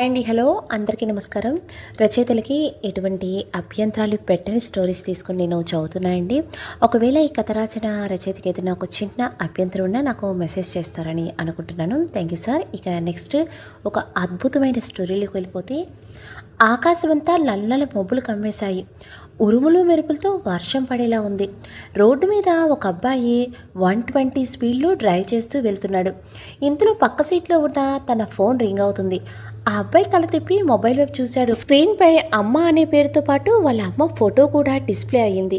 అండి హలో అందరికీ నమస్కారం. రచయితలకి ఎటువంటి అభ్యంతరాలు పెట్టని స్టోరీస్ తీసుకొని నేను చదువుతున్నానండి. ఒకవేళ ఈ కథ రాసిన రచయితకి ఏదైనా ఒక చిన్న అభ్యంతరం ఉన్నా నాకు మెసేజ్ చేస్తారని అనుకుంటున్నాను. Thank you sir. ఇక నెక్స్ట్ ఒక అద్భుతమైన స్టోరీలోకి వెళ్ళిపోతే, ఆకాశమంతా నల్లల మబ్బులు కమ్మేశాయి. ఉరుములు మెరుపులతో వర్షం పడేలా ఉంది. రోడ్డు మీద ఒక అబ్బాయి 120 స్పీడ్లో డ్రైవ్ చేస్తూ వెళ్తున్నాడు. ఇంతలో పక్క సీట్లో ఉన్న తన ఫోన్ రింగ్ అవుతుంది. ఆ అబ్బాయి తల తిప్పి మొబైల్ వైపు చూశాడు. స్క్రీన్పై అమ్మ అనే పేరుతో పాటు వాళ్ళ అమ్మ ఫోటో కూడా డిస్ప్లే అయ్యింది.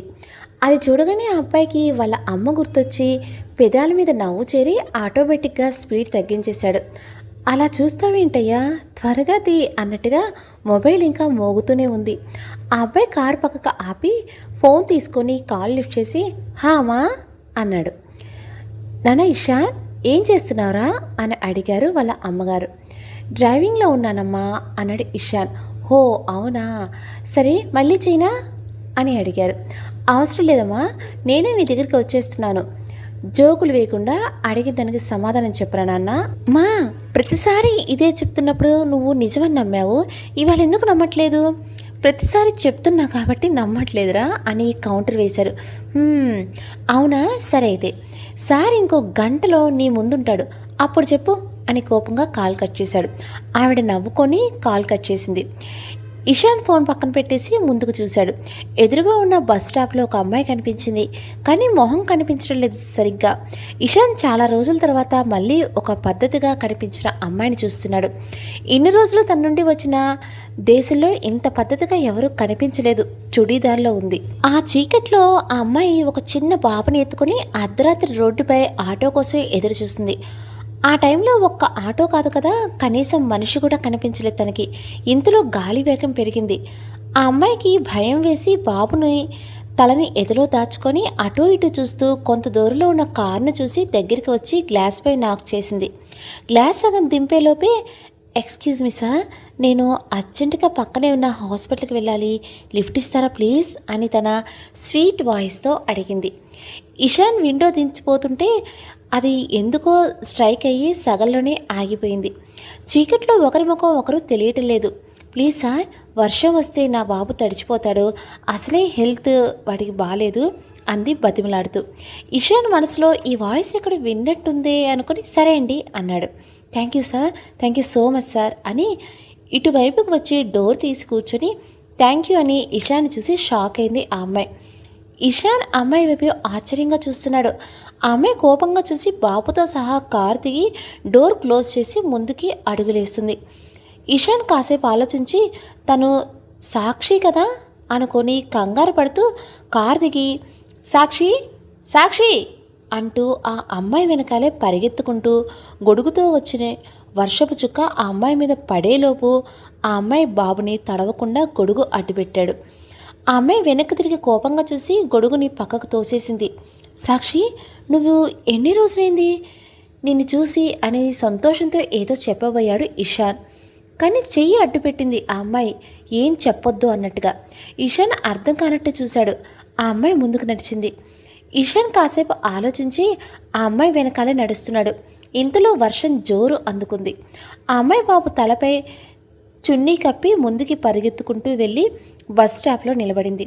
అది చూడగానే ఆ అబ్బాయికి వాళ్ళ అమ్మ గుర్తొచ్చి పెదాల మీద నవ్వు చేరి ఆటోమేటిక్గా స్పీడ్ తగ్గించేశాడు. అలా చూస్తావేంటయ్యా, త్వరగా తీ అన్నట్టుగా మొబైల్ ఇంకా మోగుతూనే ఉంది. ఆ అబ్బాయి కారు పక్కకు ఆపి ఫోన్ తీసుకొని కాల్ లిఫ్ట్ చేసి హామా అన్నాడు. నాన్న ఇషాన్, ఏం చేస్తున్నారా అని అడిగారు వాళ్ళ అమ్మగారు. డ్రైవింగ్లో ఉన్నానమ్మా అన్నాడు ఇషాన్. హో అవునా, సరే మళ్ళీ చేయనా అని అడిగారు. అవసరం లేదమ్మా, నేనే నీ దగ్గరికి వచ్చేస్తున్నాను. జోకులు వేయకుండా అడిగిన దానికి సమాధానం చెప్పరా నాన్న. మా ప్రతిసారి ఇదే చెప్తున్నప్పుడు నువ్వు నిజమని నమ్మావు, ఇవాళ ఎందుకు నమ్మట్లేదు? ప్రతిసారి చెప్తున్నా కాబట్టి నమ్మట్లేదురా అని కౌంటర్ వేశారు. అవునా, సరే అయితే సార్ ఇంకో గంటలో నీ ముందుంటాడు, అప్పుడు చెప్పు అని కోపంగా కాల్ కట్ చేశాడు. ఆవిడ నవ్వుకొని కాల్ కట్ చేసింది. ఇషాన్ ఫోన్ పక్కన పెట్టేసి ముందుకు చూశాడు. ఎదురుగా ఉన్న బస్ స్టాప్లో ఒక అమ్మాయి కనిపించింది, కానీ మొహం కనిపించడం లేదు సరిగ్గా. ఇషాన్ చాలా రోజుల తర్వాత మళ్ళీ ఒక పద్ధతిగా కనిపించిన అమ్మాయిని చూస్తున్నాడు. ఇన్ని రోజులు తన నుండి వచ్చిన దేశంలో ఇంత పద్ధతిగా ఎవరూ కనిపించలేదు. చుడీదార్లో ఉంది. ఆ చీకట్లో ఆ అమ్మాయి ఒక చిన్న బాబుని ఎత్తుకుని అర్ధరాత్రి రోడ్డుపై ఆటో కోసం ఎదురు చూస్తుంది. ఆ టైంలో ఒక్క ఆటో కాదు కదా, కనీసం మనిషి కూడా కనిపించలేదు తనకి. ఇంతలో గాలి వేగం పెరిగింది. ఆ అమ్మాయికి భయం వేసి బాబుని తలని ఎదలో దాచుకొని అటూ ఇటూ చూస్తూ కొంత దూరంలో ఉన్న కారును చూసి దగ్గరికి వచ్చి గ్లాస్పై నాక్ చేసింది. గ్లాస్ సగం దింపేలోపే ఎక్స్క్యూజ్ మీ సార్, నేను అర్జెంటుగా పక్కనే ఉన్న హాస్పిటల్కి వెళ్ళాలి, లిఫ్ట్ ఇస్తారా ప్లీజ్ అని తన స్వీట్ వాయిస్తో అడిగింది. ఇషాన్ విండో దించిపోతుంటే అది ఎందుకో స్ట్రైక్ అయ్యి సగంలోనే ఆగిపోయింది. చీకట్లో ఒకరి ముఖం ఒకరు తెలియటం లేదు. ప్లీజ్ సార్, వర్షం వస్తే నా బాబు తడిచిపోతాడు, అసలే హెల్త్ వాడికి బాగాలేదు అంది బతిమలాడుతూ. ఇషాన్ మనసులో ఈ వాయిస్ ఎక్కడ విన్నట్టుందే అనుకుని సరే అండి అన్నాడు. Thank you sir, thank you so much sir అని ఇటువైపుకి వచ్చి డోర్ తీసి కూర్చొని థ్యాంక్ యూ అని ఇషాన్ చూసి షాక్ అయింది ఆ అమ్మాయి. ఇషాన్ అమ్మాయి వైపు ఆశ్చర్యంగా చూస్తున్నాడు. ఆ అమ్మాయి కోపంగా చూసి బాబుతో సహా కారు దిగి డోర్ క్లోజ్ చేసి ముందుకి అడుగులేస్తుంది. ఇషాన్ కాసేపు ఆలోచించి తను సాక్షి కదా అనుకొని కంగారు పడుతూ కారు దిగి సాక్షి సాక్షి అంటూ ఆ అమ్మాయి వెనకాలే పరిగెత్తుకుంటూ గొడుగుతో వచ్చిన వర్షపు చుక్క ఆ అమ్మాయి మీద పడేలోపు ఆ అమ్మాయి బాబుని తడవకుండా గొడుగు అడ్డుపెట్టాడు. ఆ అమ్మాయి వెనక్కి తిరిగి కోపంగా చూసి గొడుగుని పక్కకు తోసేసింది. సాక్షి, నువ్వు ఎన్ని రోజులైంది నిన్ను చూసి అని సంతోషంతో ఏదో చెప్పబోయాడు ఇషాన్. కానీ చెయ్యి అడ్డుపెట్టింది ఆ అమ్మాయి, ఏం చెప్పొద్దు అన్నట్టుగా. ఇషాన్ అర్థం కానట్టు చూశాడు. ఆ అమ్మాయి ముందుకు నడిచింది. ఇషాన్ కాసేపు ఆలోచించి ఆ అమ్మాయి వెనకాలే నడుస్తున్నాడు. ఇంతలో వర్షం జోరు అందుకుంది. ఆ అమ్మాయి బాబు తలపై చున్నీ కప్పి ముందుకి పరిగెత్తుకుంటూ వెళ్ళి బస్ స్టాప్లో నిలబడింది.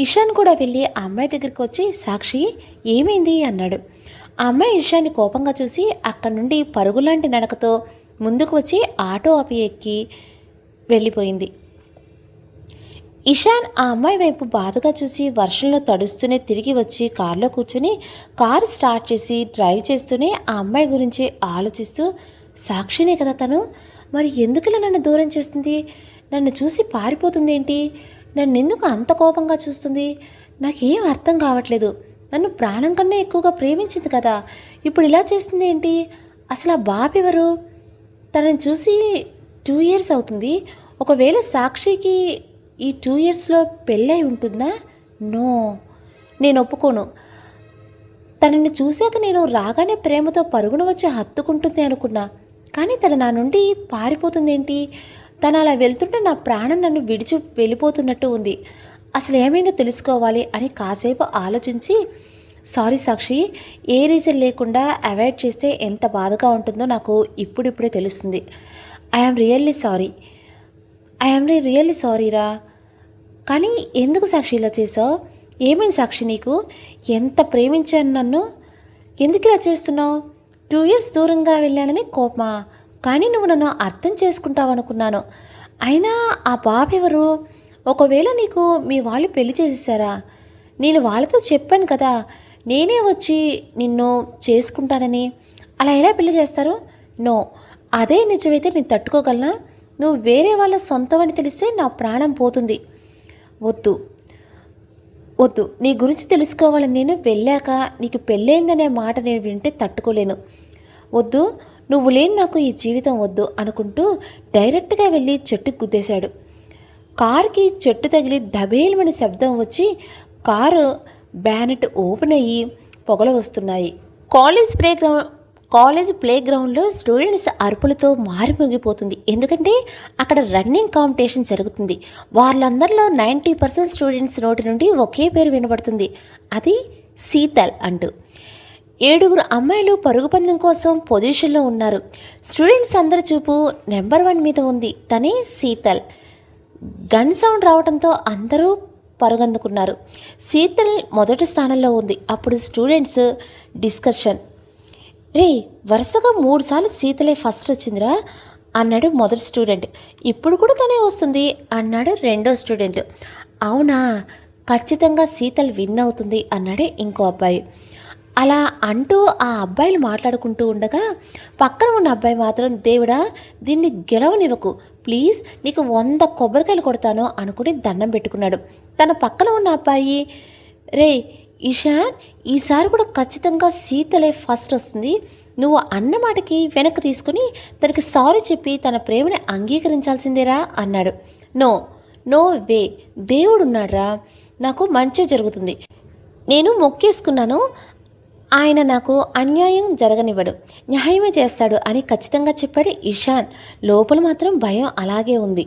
ఇషాన్ కూడా వెళ్ళి ఆ అమ్మాయి దగ్గరికి వచ్చి సాక్షి ఏమైంది అన్నాడు. ఆ అమ్మాయి ఇషాన్ని కోపంగా చూసి అక్కడి నుండి పరుగులాంటి నడకతో ముందుకు వచ్చి ఆటో ఆపి ఎక్కి వెళ్ళిపోయింది. ఇషాన్ ఆ అమ్మాయి వైపు బాధగా చూసి వర్షంలో తడుస్తూనే తిరిగి వచ్చి కారులో కూర్చొని కారు స్టార్ట్ చేసి డ్రైవ్ చేస్తూనే ఆ అమ్మాయి గురించి ఆలోచిస్తూ సాక్షినే కదా తను, మరి ఎందుకులా నన్ను దూరం చేస్తుంది, నన్ను చూసి పారిపోతుంది ఏంటి, నన్ను ఎందుకు అంత కోపంగా చూస్తుంది, నాకేం అర్థం కావట్లేదు, నన్ను ప్రాణం కన్నా ఎక్కువగా ప్రేమించింది కదా, ఇప్పుడు ఇలా చేస్తుంది ఏంటి, అసలు ఆ బాబు ఎవరు, తనని చూసి 2 years అవుతుంది, ఒకవేళ సాక్షికి ఈ 2 yearsలో పెళ్ళై ఉంటుందా? నో, నేను ఒప్పుకోను. తనని చూశాక నేను రాగానే ప్రేమతో పరుగున వచ్చి హత్తుకుంటుంది అనుకున్నా, కానీ తను నా నుండి పారిపోతుందేంటి, తను అలా వెళ్తుంటే నా ప్రాణం నన్ను విడిచి వెళ్ళిపోతున్నట్టు ఉంది, అసలు ఏమైందో తెలుసుకోవాలి అని కాసేపు ఆలోచించి సారీ సాక్షి, ఏ రీజన్ లేకుండా అవాయిడ్ చేస్తే ఎంత బాధగా ఉంటుందో నాకు ఇప్పుడిప్పుడే తెలుస్తుంది. I am really sorry. I am really సారీరా. కానీ ఎందుకు సాక్షి ఇలా చేసావు? ఏమైంది సాక్షి నీకు? ఎంత ప్రేమించాను నన్ను, ఎందుకు ఇలా చేస్తున్నావు? 2 ఇయర్స్ దూరంగా వెళ్ళానని కోపమా? కానీ నువ్వు నన్ను అర్థం చేసుకుంటావు అనుకున్నాను. అయినా ఆ బాబు ఎవరు? ఒకవేళ నీకు మీ వాళ్ళు పెళ్లి చేసేసారా? నేను వాళ్ళతో చెప్పాను కదా నేనే వచ్చి నిన్ను చేసుకుంటానని. అలా ఎలా పెళ్లి చేస్తారు? నో, అదే నిజమైతే నేను తట్టుకోగలనా? నువ్వు వేరే వాళ్ళ సొంతం అని తెలిస్తే నా ప్రాణం పోతుంది. వద్దు వద్దు, నీ గురించి తెలుసుకోవాలని నేను వెళ్ళాక నీకు పెళ్ళైందనే మాట నేను వింటే తట్టుకోలేను. వద్దు, నువ్వు లేని నాకు ఈ జీవితం వద్దు అనుకుంటూ డైరెక్ట్గా వెళ్ళి చెట్టుకు గుద్దేశాడు. కారుకి చెట్టు తగిలి దబేలమని శబ్దం వచ్చి కారు బ్యానెట్ ఓపెన్ అయ్యి పొగలు వస్తున్నాయి. కాలేజ్ ప్లే గ్రౌండ్లో స్టూడెంట్స్ అరుపులతో మారిమోగిపోతుంది. ఎందుకంటే అక్కడ రన్నింగ్ కాంపిటీషన్ జరుగుతుంది. వాళ్ళందరిలో 90% స్టూడెంట్స్ నోటి నుండి ఒకే పేరు వినబడుతుంది, అది శీతల్ అంటూ. 7 అమ్మాయిలు పరుగు పందెం కోసం పొజిషన్లో ఉన్నారు. స్టూడెంట్స్ అందరి చూపు నెంబర్ 1 మీద ఉంది, తనే శీతల్. గన్ సౌండ్ రావడంతో అందరూ పరుగందుకున్నారు. శీతల్ మొదటి స్థానంలో ఉంది. అప్పుడు స్టూడెంట్స్ డిస్కషన్. రే, వరుసగా 3 సార్లు శీతలే ఫస్ట్ వచ్చిందిరా అన్నాడు మొదటి స్టూడెంట్. ఇప్పుడు కూడా తనే వస్తుంది అన్నాడు రెండో స్టూడెంట్. అవునా, ఖచ్చితంగా శీతల్ విన్ అవుతుంది అన్నాడు ఇంకో అబ్బాయి. అలా అంటూ ఆ అబ్బాయిలు మాట్లాడుకుంటూ ఉండగా పక్కన ఉన్న అబ్బాయి మాత్రం, దేవుడా దీన్ని గెలవనివ్వకు ప్లీజ్, నీకు 100 కొబ్బరికాయలు కొడతాను అనుకుని దండం పెట్టుకున్నాడు. తన పక్కన ఉన్న అబ్బాయి, రే ఇషాన్, ఈసారి కూడా ఖచ్చితంగా శీతలే ఫస్ట్ వస్తుంది, నువ్వు అన్న మాటకి వెనక్కి తీసుకుని తనకి సారీ చెప్పి తన ప్రేమని అంగీకరించాల్సిందేరా అన్నాడు. నో నో వే, దేవుడున్నాడ్రా, నాకు మంచి జరుగుతుంది, నేను మొక్కేసుకున్నాను, ఆయన నాకు అన్యాయం జరగనివ్వడు, న్యాయమే చేస్తాడు అని ఖచ్చితంగా చెప్పాడు ఇషాన్. లోపల మాత్రం భయం అలాగే ఉంది.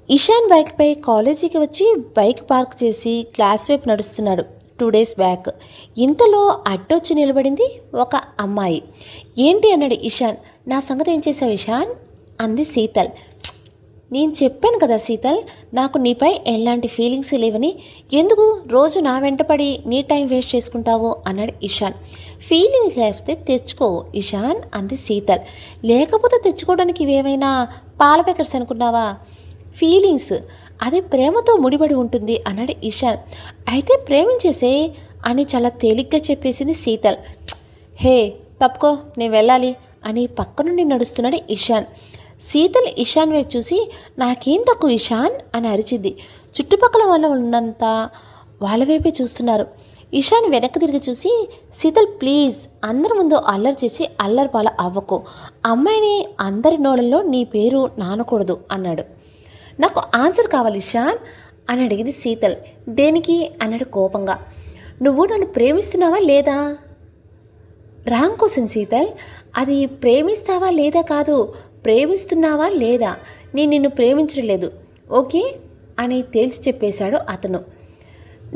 ఇషాన్ బైక్పై కాలేజీకి వచ్చి బైక్ పార్క్ చేసి క్లాస్ వైపు నడుస్తున్నాడు 2 డేస్ బ్యాక్. ఇంతలో అడ్డొచ్చి నిలబడింది ఒక అమ్మాయి. ఏంటి అన్నాడు ఇషాన్. నా సంగతి ఏం చేసావు ఇషాన్ అంది శీతల్. నేను చెప్పాను కదా శీతల్, నాకు నీపై ఎలాంటి ఫీలింగ్స్ లేవని, ఎందుకు రోజు నా వెంటపడి నీ టైం వేస్ట్ చేసుకుంటావు అన్నాడు ఇషాన్. ఫీలింగ్స్ లేకపోతే తెచ్చుకోవు ఇషాన్ అంది శీతల్. లేకపోతే తెచ్చుకోవడానికి ఇవేమైనా పాల ప్యాకెట్స్ అనుకున్నావా? ఫీలింగ్స్ అది ప్రేమతో ముడిపడి ఉంటుంది అన్నాడు ఇషాన్. అయితే ప్రేమించేసే అని చాలా తేలిగ్గా చెప్పేసింది శీతల్. హే తప్పుకో, నేను వెళ్ళాలి అని పక్క నుండి నడుస్తున్నాడు ఇషాన్. శీతల్ ఇషాన్ వైపు చూసి, నాకేం తక్కువ ఇషాన్ అని అరిచింది. చుట్టుపక్కల వాళ్ళ ఉన్నంత వాళ్ళ వైపే చూస్తున్నారు. ఇషాన్ వెనక్కి తిరిగి చూసి, శీతల్ ప్లీజ్, అందరి ముందు అల్లరి చేసి అల్లరి పాల అవ్వకు, అమ్మాయిని అందరి నోళ్ళల్లో నీ పేరు నానకూడదు అన్నాడు. నాకు ఆన్సర్ కావాలి ఇషాన్ అని అడిగింది శీతల్. దేనికి అన్నాడు కోపంగా. నువ్వు నన్ను ప్రేమిస్తున్నావా లేదా? రాంగ్ క్వశ్చన్ శీతల్, అది ప్రేమిస్తావా లేదా కాదు, ప్రేమిస్తున్నావా లేదా. నేను నిన్ను ప్రేమించడం లేదు, ఓకే అని తేల్చి చెప్పేశాడు అతను.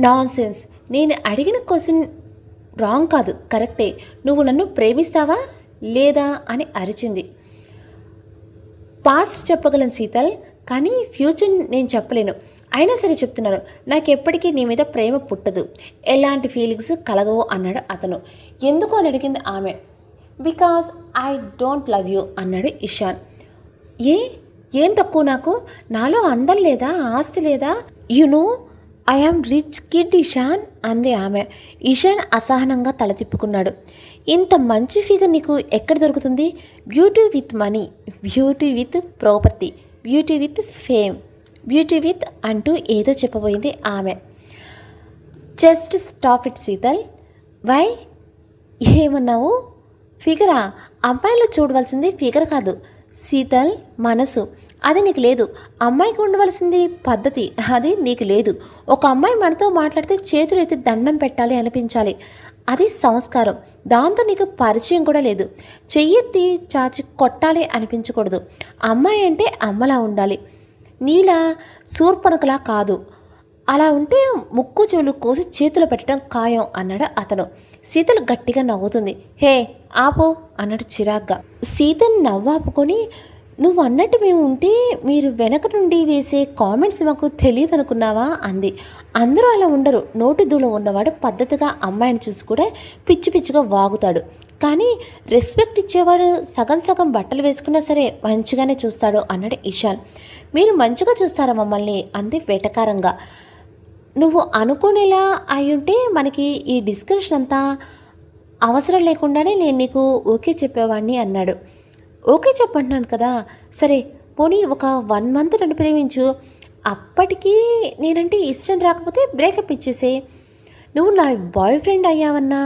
నాన్సెన్స్, నేను అడిగిన క్వశ్చన్ రాంగ్ కాదు, కరెక్టే. నువ్వు నన్ను ప్రేమిస్తావా లేదా అని అరిచింది. పాస్ట్ చెప్పగలను శీతల్, కానీ ఫ్యూచర్ నేను చెప్పలేను. అయినా సరే చెప్తున్నాను, నాకు ఎప్పటికీ నీ మీద ప్రేమ పుట్టదు, ఎలాంటి ఫీలింగ్స్ కలగవు అన్నాడు అతను. ఎందుకు అని అడిగింది ఆమె. Because I don't love you అన్నాడు ఇషాన్. ఏం తక్కువ నాకు? నాలో అందం లేదా, ఆస్తి లేదా? You know I am rich kid Ishan అంది ఆమె. ఇషాన్ అసహనంగా తల తిప్పుకున్నాడు. ఇంత మంచి ఫిగర్ నీకు ఎక్కడ దొరుకుతుంది? Beauty with money, beauty with property, beauty with fame, beauty with అంటూ ఏదో చెప్పబోయింది ఆమె. Just stop it Sheetal. Why? ఏమన్నావు? ఫిగరా? అమ్మాయిలో చూడవలసింది ఫిగర్ కాదు శీతల్, మనసు. అది నీకు లేదు. అమ్మాయికి ఉండవలసింది పద్ధతి, అది నీకు లేదు. ఒక అమ్మాయి మనతో మాట్లాడితే చేతులు ఎత్తి దండం పెట్టాలి అనిపించాలి, అది సంస్కారం. దాంతో నీకు పరిచయం కూడా లేదు. చెయ్యెత్తి చాచి కొట్టాలి అనిపించకూడదు. అమ్మాయి అంటే అమ్మలా ఉండాలి, నీలా శూర్పణకలా కాదు. అలా ఉంటే ముక్కు చెవులు కోసి చేతులు పెట్టడం ఖాయం అన్నాడు అతను. శీతల్ గట్టిగా నవ్వుతుంది. హే ఆపో అన్నాడు చిరాగ్గా. శీతల్ నవ్వాపుకొని, నువ్వు అన్నట్టు మేము ఉంటే మీరు వెనక నుండి వేసే కామెంట్స్ మాకు తెలియదు అనుకున్నావా అంది. అందరూ అలా ఉండరు. నోటి దూల ఉన్నవాడు పద్ధతిగా అమ్మాయిని చూసి కూడా పిచ్చి పిచ్చిగా వాగుతాడు. కానీ రెస్పెక్ట్ ఇచ్చేవాడు సగం సగం బట్టలు వేసుకున్నా సరే మంచిగానే చూస్తాడు అన్నాడు ఇషాన్. మీరు మంచిగా చూస్తారా మమ్మల్ని అంది వెటకారంగా. నువ్వు అనుకునేలా అయ్యుంటే మనకి ఈ డిస్కషన్ అంతా అవసరం లేకుండానే నేను నీకు ఓకే చెప్పేవాడిని అన్నాడు. ఓకే చెప్పంటున్నాను కదా, సరే పోనీ ఒక 1 మంత్ నన్ను ప్రేమించు, అప్పటికీ నేనంటే ఇష్టం రాకపోతే బ్రేకప్ ఇచ్చేసే, నువ్వు నా బాయ్ ఫ్రెండ్ అయ్యావన్నా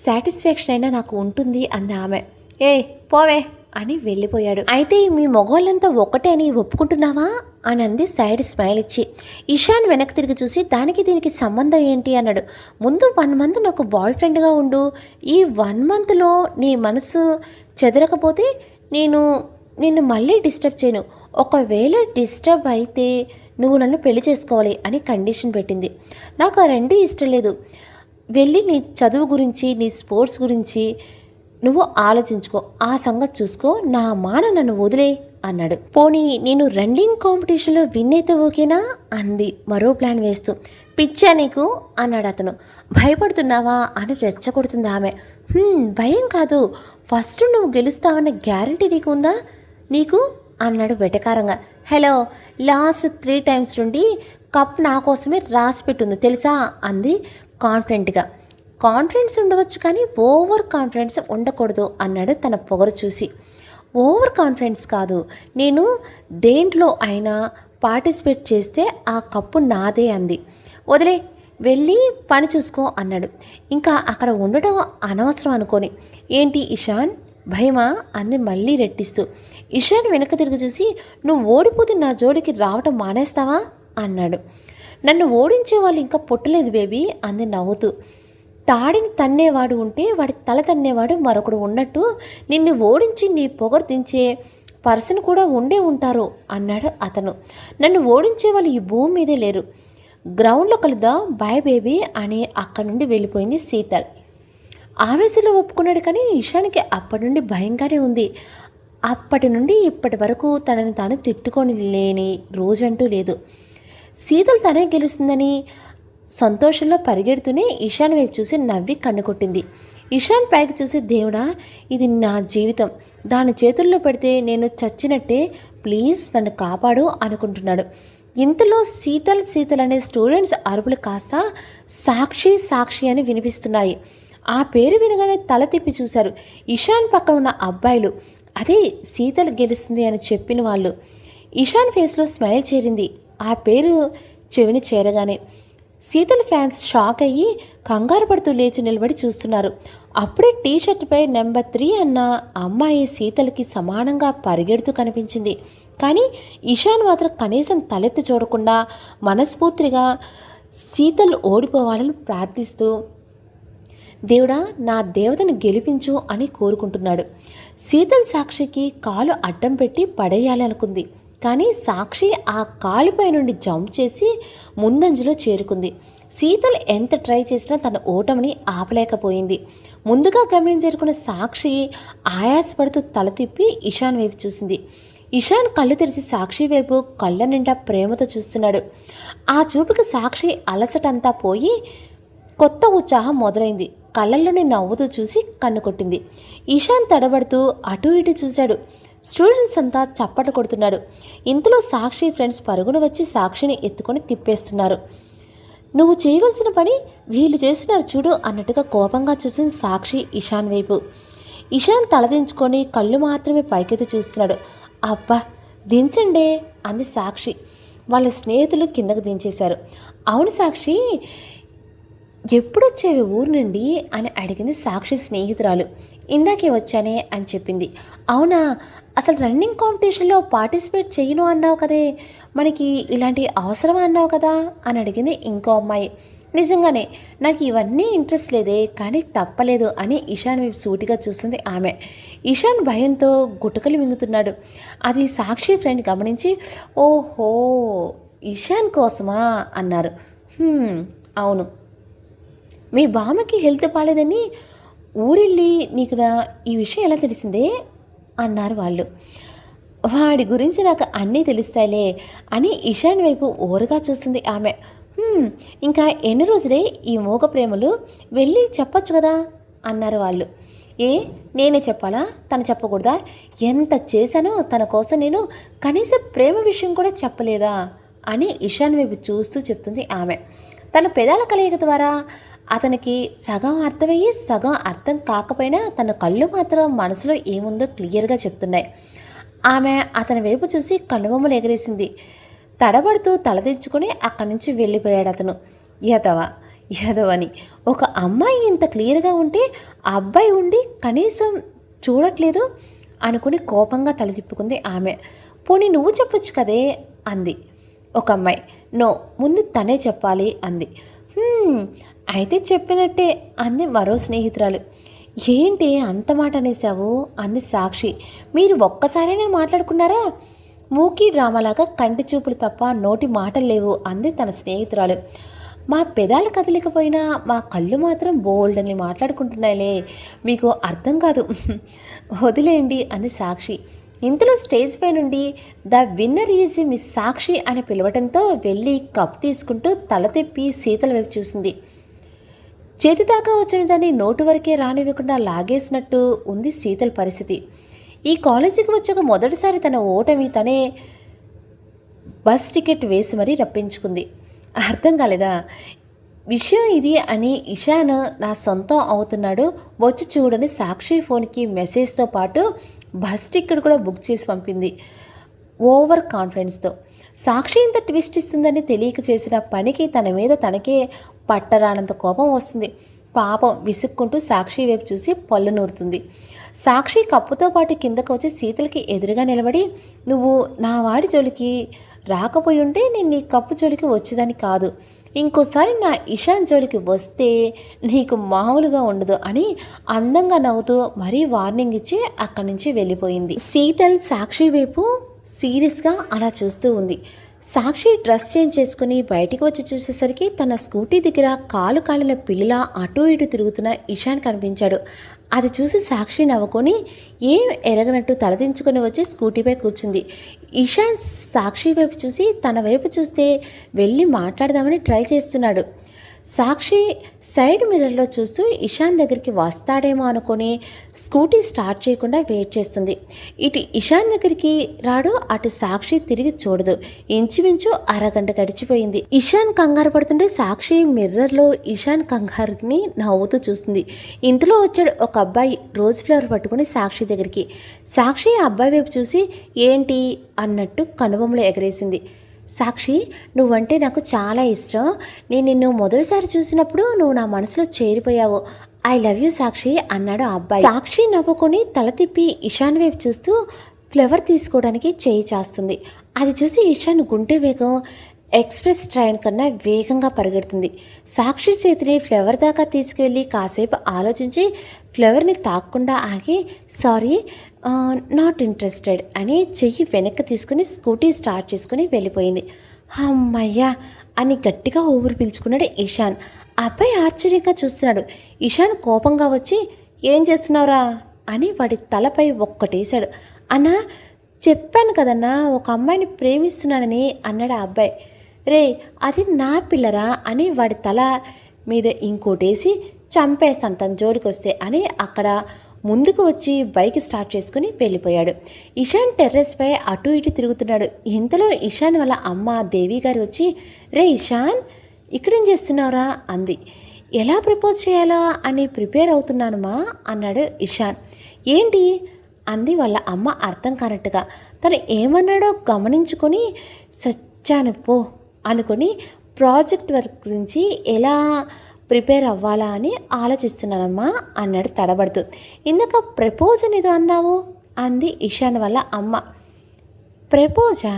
సాటిస్ఫాక్షన్ అయినా నాకు ఉంటుంది అంది ఆమె. ఏ పోవే అని వెళ్ళిపోయాడు. అయితే మీ మగవాళ్ళంతా ఒకటే అని ఒప్పుకుంటున్నావా అని అంది సైడ్ స్మైల్ ఇచ్చి. ఇషాన్ వెనక్కి తిరిగి చూసి దానికి దీనికి సంబంధం ఏంటి అన్నాడు. ముందు 1 మంత్ నాకు బాయ్ ఫ్రెండ్గా ఉండు, ఈ 1 మంత్లో నీ మనసు చెదరకపోతే నిన్ను మళ్ళీ డిస్టర్బ్ చేయను, ఒకవేళ డిస్టర్బ్ అయితే నువ్వు నన్ను పెళ్లి చేసుకోవాలి అని కండిషన్ పెట్టింది. నాకు ఆ రెండు ఇష్టం లేదు, వెళ్ళి నీ చదువు గురించి నీ స్పోర్ట్స్ గురించి నువ్వు ఆలోచించుకో, ఆ సంగతి చూసుకో, నా మాట నన్ను వదిలే అన్నాడు. పోనీ నేను రన్నింగ్ కాంపిటీషన్లో విన్ అయితే ఓకేనా అంది మరో ప్లాన్ వేస్తూ. పిచ్చా నీకు అన్నాడు అతను. భయపడుతున్నావా అని రెచ్చగొడుతుంది ఆమె. భయం కాదు, ఫస్ట్ నువ్వు గెలుస్తావన్న గ్యారంటీ నీకు ఉందా నీకు అన్నాడు వెటకారంగా. హలో, లాస్ట్ 3 times నుండి కప్ నా కోసమే రాసి పెట్టుంది తెలుసా అంది కాన్ఫిడెంట్గా. కాన్ఫిడెన్స్ ఉండవచ్చు కానీ ఓవర్ కాన్ఫిడెన్స్ ఉండకూడదు అన్నాడు తన పొగరు చూసి. ఓవర్ కాన్ఫిడెన్స్ కాదు, నేను దేంట్లో అయినా పార్టిసిపేట్ చేస్తే ఆ కప్పు నాదే అంది. వదిలే, వెళ్ళి పని చూసుకో అన్నాడు. ఇంకా అక్కడ ఉండటం అనవసరం అనుకొని. ఏంటి ఇషాన్ భయమా అంది మళ్ళీ రెట్టిస్తూ. ఇషాన్ వెనక తిరిగి చూసి, నువ్వు ఓడిపోతే నా జోలికి రావటం మానేస్తావా అన్నాడు. నన్ను ఓడించే వాళ్ళు ఇంకా పుట్టలేదు బేబీ అంది నవ్వుతూ. తాడిని తన్నేవాడు ఉంటే వాడి తల తన్నేవాడు మరొకడు ఉన్నట్టు నిన్ను ఓడించి నీ పొగరు దించే పర్సన్ కూడా ఉండే ఉంటారు అన్నాడు అతను. నన్ను ఓడించే వాళ్ళు ఈ భూమి మీదే లేరు, గ్రౌండ్లో కలుద్దాం బాయ్ బేబీ అని అక్కడి నుండి వెళ్ళిపోయింది శీతల్. ఆవేశంలో ఒప్పుకున్నాడు కానీ ఇషాన్కి అప్పటి నుండి భయంగానే ఉంది. అప్పటి నుండి ఇప్పటి వరకు తనని తాను తిట్టుకొని లేని రోజంటూ లేదు. శీతల్ తనే గెలుస్తుందని సంతోషంలో పరిగెడుతూనే ఇషాన్ వైపు చూసి నవ్వి కన్నుకొట్టింది. ఇషాన్ పైకి చూసి, దేవుడా ఇది నా జీవితం, దాని చేతుల్లో పెడితే నేను చచ్చినట్టే, ప్లీజ్ నన్ను కాపాడు అనుకుంటున్నాడు. ఇంతలో శీతల్ శీతల్ అనే స్టూడెంట్స్ అరుపులు కాస్త సాక్షి సాక్షి అని వినిపిస్తున్నాయి. ఆ పేరు వినగానే తల తిప్పి చూశారు. ఇషాన్ పక్కన ఉన్న అబ్బాయిలు, అదే శీతల్ గెలుస్తుంది అని చెప్పిన వాళ్ళు. ఇషాన్ ఫేస్లో స్మైల్ చేరింది ఆ పేరు చెవిని చేరగానే. శీతల్ ఫ్యాన్స్ షాక్ అయ్యి కంగారు పడుతూ లేచి నిలబడి చూస్తున్నారు. అప్పుడే టీషర్ట్పై నెంబర్ 3 అన్న అమ్మాయి శీతల్కి సమానంగా పరిగెడుతూ కనిపించింది. కానీ ఇషాన్ మాత్రం కనీసం తలెత్తి చూడకుండా మనస్ఫూర్తిగా శీతల్ ఓడిపోవాలని ప్రార్థిస్తూ, దేవుడా నా దేవతను గెలిపించు అని కోరుకుంటున్నాడు. శీతల్ సాక్షికి కాలు అడ్డం పెట్టి పడేయాలి అనుకుంది. కానీ సాక్షి ఆ కాలుపై నుండి జంప్ చేసి ముందంజలో చేరుకుంది. శీతల్ ఎంత ట్రై చేసినా తన ఓటమిని ఆపలేకపోయింది. ముందుగా గమనించేరుకున్న సాక్షి ఆయాసపడుతూ తల తిప్పి ఇషాన్ వైపు చూసింది. ఇషాన్ కళ్ళు తెరిచి సాక్షి వైపు కళ్ళ నిండా ప్రేమతో చూస్తున్నాడు. ఆ చూపుకి సాక్షి అలసటంతా పోయి కొత్త ఉత్సాహం మొదలైంది. కళ్ళల్లోని నవ్వుతూ చూసి కన్ను కొట్టింది. ఇషాన్ తడబడుతూ అటు ఇటు చూశాడు. స్టూడెంట్స్ అంతా చప్పట్లు కొడుతున్నాడు. ఇంతలో సాక్షి ఫ్రెండ్స్ పరుగున వచ్చి సాక్షిని ఎత్తుకొని తిప్పేస్తున్నారు. నువ్వు చేయవలసిన పని వీళ్ళు చేస్తున్నారు చూడు అన్నట్టుగా కోపంగా చూసింది సాక్షి ఇషాన్ వైపు. ఇషాన్ తలదించుకొని కళ్ళు మాత్రమే పైకెత్తి చూస్తున్నాడు. అబ్బా దించండే అంది సాక్షి. వాళ్ళ స్నేహితులు కిందకు దించేశారు. అవును సాక్షి, ఎప్పుడొచ్చేవి ఊరు నుండి అని అడిగింది సాక్షి స్నేహితురాలు. ఇందాకే వచ్చానే అని చెప్పింది. అవునా, అసలు రన్నింగ్ కాంపిటీషన్లో పార్టిసిపేట్ చేయను అన్నావు కదే, మనకి ఇలాంటి అవసరం అన్నావు కదా అని అడిగింది ఇంకో అమ్మాయి. నిజంగానే నాకు ఇవన్నీ ఇంట్రెస్ట్ లేదే, కానీ తప్పలేదు అని ఇషాన్ వైపు సూటిగా చూస్తుంది ఆమె. ఇషాన్ భయంతో గుటకలు మింగుతున్నాడు. అది సాక్షి ఫ్రెండ్ గమనించి, ఓహో ఇషాన్ కోసమా అన్నారు. అవును, మీ బామ్మకి హెల్త్ బాగాలేదని ఊరెళ్ళి నీకు ఈ విషయం ఎలా తెలిసిందే అన్నారు వాళ్ళు. వాడి గురించి నాకు అన్నీ తెలుస్తాయిలే అని ఇషాన్ వైపు ఓరగా చూస్తుంది ఆమె. ఇంకా ఎన్ని రోజులే ఈ మూగ ప్రేమలు, వెళ్ళి చెప్పొచ్చు కదా అన్నారు వాళ్ళు. ఏ నేనే చెప్పాలా, తను చెప్పకూడదా? ఎంత చేశానో తన కోసం నేను, కనీసం ప్రేమ విషయం కూడా చెప్పలేదా అని ఇషాన్ వైపు చూస్తూ చెప్తుంది ఆమె. తన పెదాల కలయిక ద్వారా అతనికి సగం అర్థమయ్యి సగం అర్థం కాకపోయినా తన కళ్ళు మాత్రం మనసులో ఏముందో క్లియర్గా చెప్తున్నాయి. ఆమె అతని వైపు చూసి కనుబొమ్మలు ఎగరేసింది. తడబడుతూ తలదించుకొని అక్కడి నుంచి వెళ్ళిపోయాడు అతను. యదవని ఒక అమ్మాయి ఇంత క్లియర్గా ఉంటే ఆ అబ్బాయి ఉండి కనీసం చూడట్లేదు అనుకుని కోపంగా తల తిప్పుకుంది ఆమె. పోనీ నువ్వు చెప్పొచ్చు కదే అంది ఒక అమ్మాయి. నో, ముందు తనే చెప్పాలి అంది. అయితే చెప్పినట్టే అంది మరో స్నేహితురాలు. ఏంటి అంత మాట అనేసావు అంది సాక్షి. మీరు ఒక్కసారైనా మాట్లాడుకున్నారా? మూకీ డ్రామాలాగా కంటి చూపులు తప్ప నోటి మాటలు లేవు అంది తన స్నేహితురాలు. మా పెదాలు కదలికపోయినా మా కళ్ళు మాత్రం బోల్డ్ అని మాట్లాడుకుంటున్నాయిలే, మీకు అర్థం కాదు వదిలేయండి అంది సాక్షి. ఇంతలో స్టేజ్ పై నుండి ద విన్నర్ ఈజ్ మిస్ సాక్షి అని పిలవటంతో వెళ్ళి కప్ తీసుకుంటూ తల తిప్పి శీతల వైపు చూసింది. చేతి దాకా వచ్చిన దాన్ని నోటు వరకే రానివ్వకుండా లాగేసినట్టు ఉంది శీతల్ పరిస్థితి. ఈ కాలేజీకి వచ్చాక మొదటిసారి తన ఓటమి తనే బస్ టికెట్ వేసి మరీ రప్పించుకుంది. అర్థం కాలేదా విషయం ఇది అని ఇషాన్ నా సొంతం అవుతున్నాడు, వచ్చి చూడని సాక్షి ఫోన్కి మెసేజ్తో పాటు బస్ టికెట్ కూడా బుక్ చేసి పంపింది ఓవర్ కాన్ఫిడెన్స్తో. సాక్షి ఇంత ట్విస్ట్ ఇస్తుందని తెలియక చేసిన పనికి తన మీద తనకే పట్టరానంత కోపం వస్తుంది. పాపం విసుక్కుంటూ సాక్షి వైపు చూసి పళ్ళు నూరుతుంది. సాక్షి కప్పుతో పాటు కిందకు వచ్చి శీతలకి ఎదురుగా నిలబడి, నువ్వు నా వాడి జోలికి రాకపోయి ఉంటే నేను నీ కప్పు జోలికి వచ్చేదాన్ని కాదు, ఇంకోసారి నా ఇషాన్ జోలికి వస్తే నీకు మామూలుగా ఉండదు అని అందంగా నవ్వుతూ మరీ వార్నింగ్ ఇచ్చి అక్కడి నుంచి వెళ్ళిపోయింది. శీతల్ సాక్షి వైపు సీరియస్గా అలా చూస్తూ ఉంది. సాక్షి డ్రెస్ చేంజ్ చేసుకుని బయటికి వచ్చి చూసేసరికి తన స్కూటీ దగ్గర కాలు కాలిన పిల్లలా అటూ ఇటు తిరుగుతున్న ఇషాన్ కనిపించాడు. అది చూసి సాక్షి నవ్వుకొని ఏం ఎరగనట్టు తలదించుకొని వచ్చి స్కూటీపై కూర్చుంది. ఇషాన్ సాక్షి వైపు చూసి తన వైపు చూస్తే వెళ్ళి మాట్లాడదామని ట్రై చేస్తున్నాడు. సాక్షి సైడ్ మిర్రర్లో చూస్తూ ఇషాన్ దగ్గరికి వస్తాడేమో అనుకొని స్కూటీ స్టార్ట్ చేయకుండా వెయిట్ చేస్తుంది. ఇటు ఇషాన్ దగ్గరికి రాడు, అటు సాక్షి తిరిగి చూడదు. ఇంచుమించు అరగంట గడిచిపోయింది. ఇషాన్ కంగారు పడుతుంటే సాక్షి మిర్రర్లో ఇషాన్ కంగారుని నవ్వుతూ చూస్తుంది. ఇంతలో వచ్చాడు ఒక అబ్బాయి రోజ్ ఫ్లవర్ పట్టుకుని సాక్షి దగ్గరికి. సాక్షి ఆ అబ్బాయి వైపు చూసి ఏంటి అన్నట్టు కనుబొమ్మలు ఎగరేసింది. సాక్షి, నువ్వంటే నాకు చాలా ఇష్టం, నేను నిన్ను మొదటిసారి చూసినప్పుడు నువ్వు నా మనసులో చేరిపోయావు, ఐ లవ్ యూ సాక్షి అన్నాడు ఆ అబ్బాయి. సాక్షి నవ్వుకొని తల తిప్పి ఇషాన్ వైపు చూస్తూ ఫ్లవర్ తీసుకోవడానికి చేయి చేస్తుంది. అది చూసి ఇషాన్ గుంటె వేగం ఎక్స్ప్రెస్ ట్రైన్ కన్నా వేగంగా పరిగెడుతుంది. సాక్షి చేతిని ఫ్లవర్ దాకా తీసుకువెళ్ళి కాసేపు ఆలోచించి ఫ్లవర్ని తాక్కుండా ఆగి సారీ నాట్ ఇంట్రెస్టెడ్ అని చెయ్యి వెనక్కి తీసుకుని స్కూటీ స్టార్ట్ చేసుకుని వెళ్ళిపోయింది. అమ్మయ్యా అని గట్టిగా ఊపిరి పీల్చుకున్నాడు ఇషాన్. అబ్బాయి ఆశ్చర్యంగా చూస్తున్నాడు. ఇషాన్ కోపంగా వచ్చి ఏం చేస్తున్నావురా అని వాడి తలపై ఒక్కటేశాడు. అన్నా చెప్పాను కదన్నా ఒక అమ్మాయిని ప్రేమిస్తున్నానని అన్నాడు ఆ అబ్బాయి. రే అది నా పిల్లరా అని వాడి తల మీద ఇంకోటేసి చంపేస్తాను తన జోలికి వస్తే అని అక్కడ ముందుకు వచ్చి బైక్ స్టార్ట్ చేసుకుని వెళ్ళిపోయాడు. ఇషాన్ టెర్రస్పై అటు ఇటు తిరుగుతున్నాడు. ఇంతలో ఇషాన్ వాళ్ళ అమ్మ దేవి గారు వచ్చి రే ఇషాన్ ఇక్కడేం చేస్తున్నావురా అంది. ఎలా ప్రపోజ్ చేయాలా అని ప్రిపేర్ అవుతున్నానుమా అన్నాడు ఇషాన్. ఏంటి అంది వాళ్ళ అమ్మ అర్థం కానట్టుగా. తను ఏమన్నాడో గమనించుకొని సచ్చాను పో అనుకొని ప్రాజెక్ట్ వర్క్ గురించి ఎలా ప్రిపేర్ అవ్వాలా అని ఆలోచిస్తున్నానమ్మా అన్నాడు తడబడుతూ. ఇందాక ప్రపోజ్ అనేదో అన్నావు అంది ఇషాన్ వాళ్ళ అమ్మ. ప్రపోజా?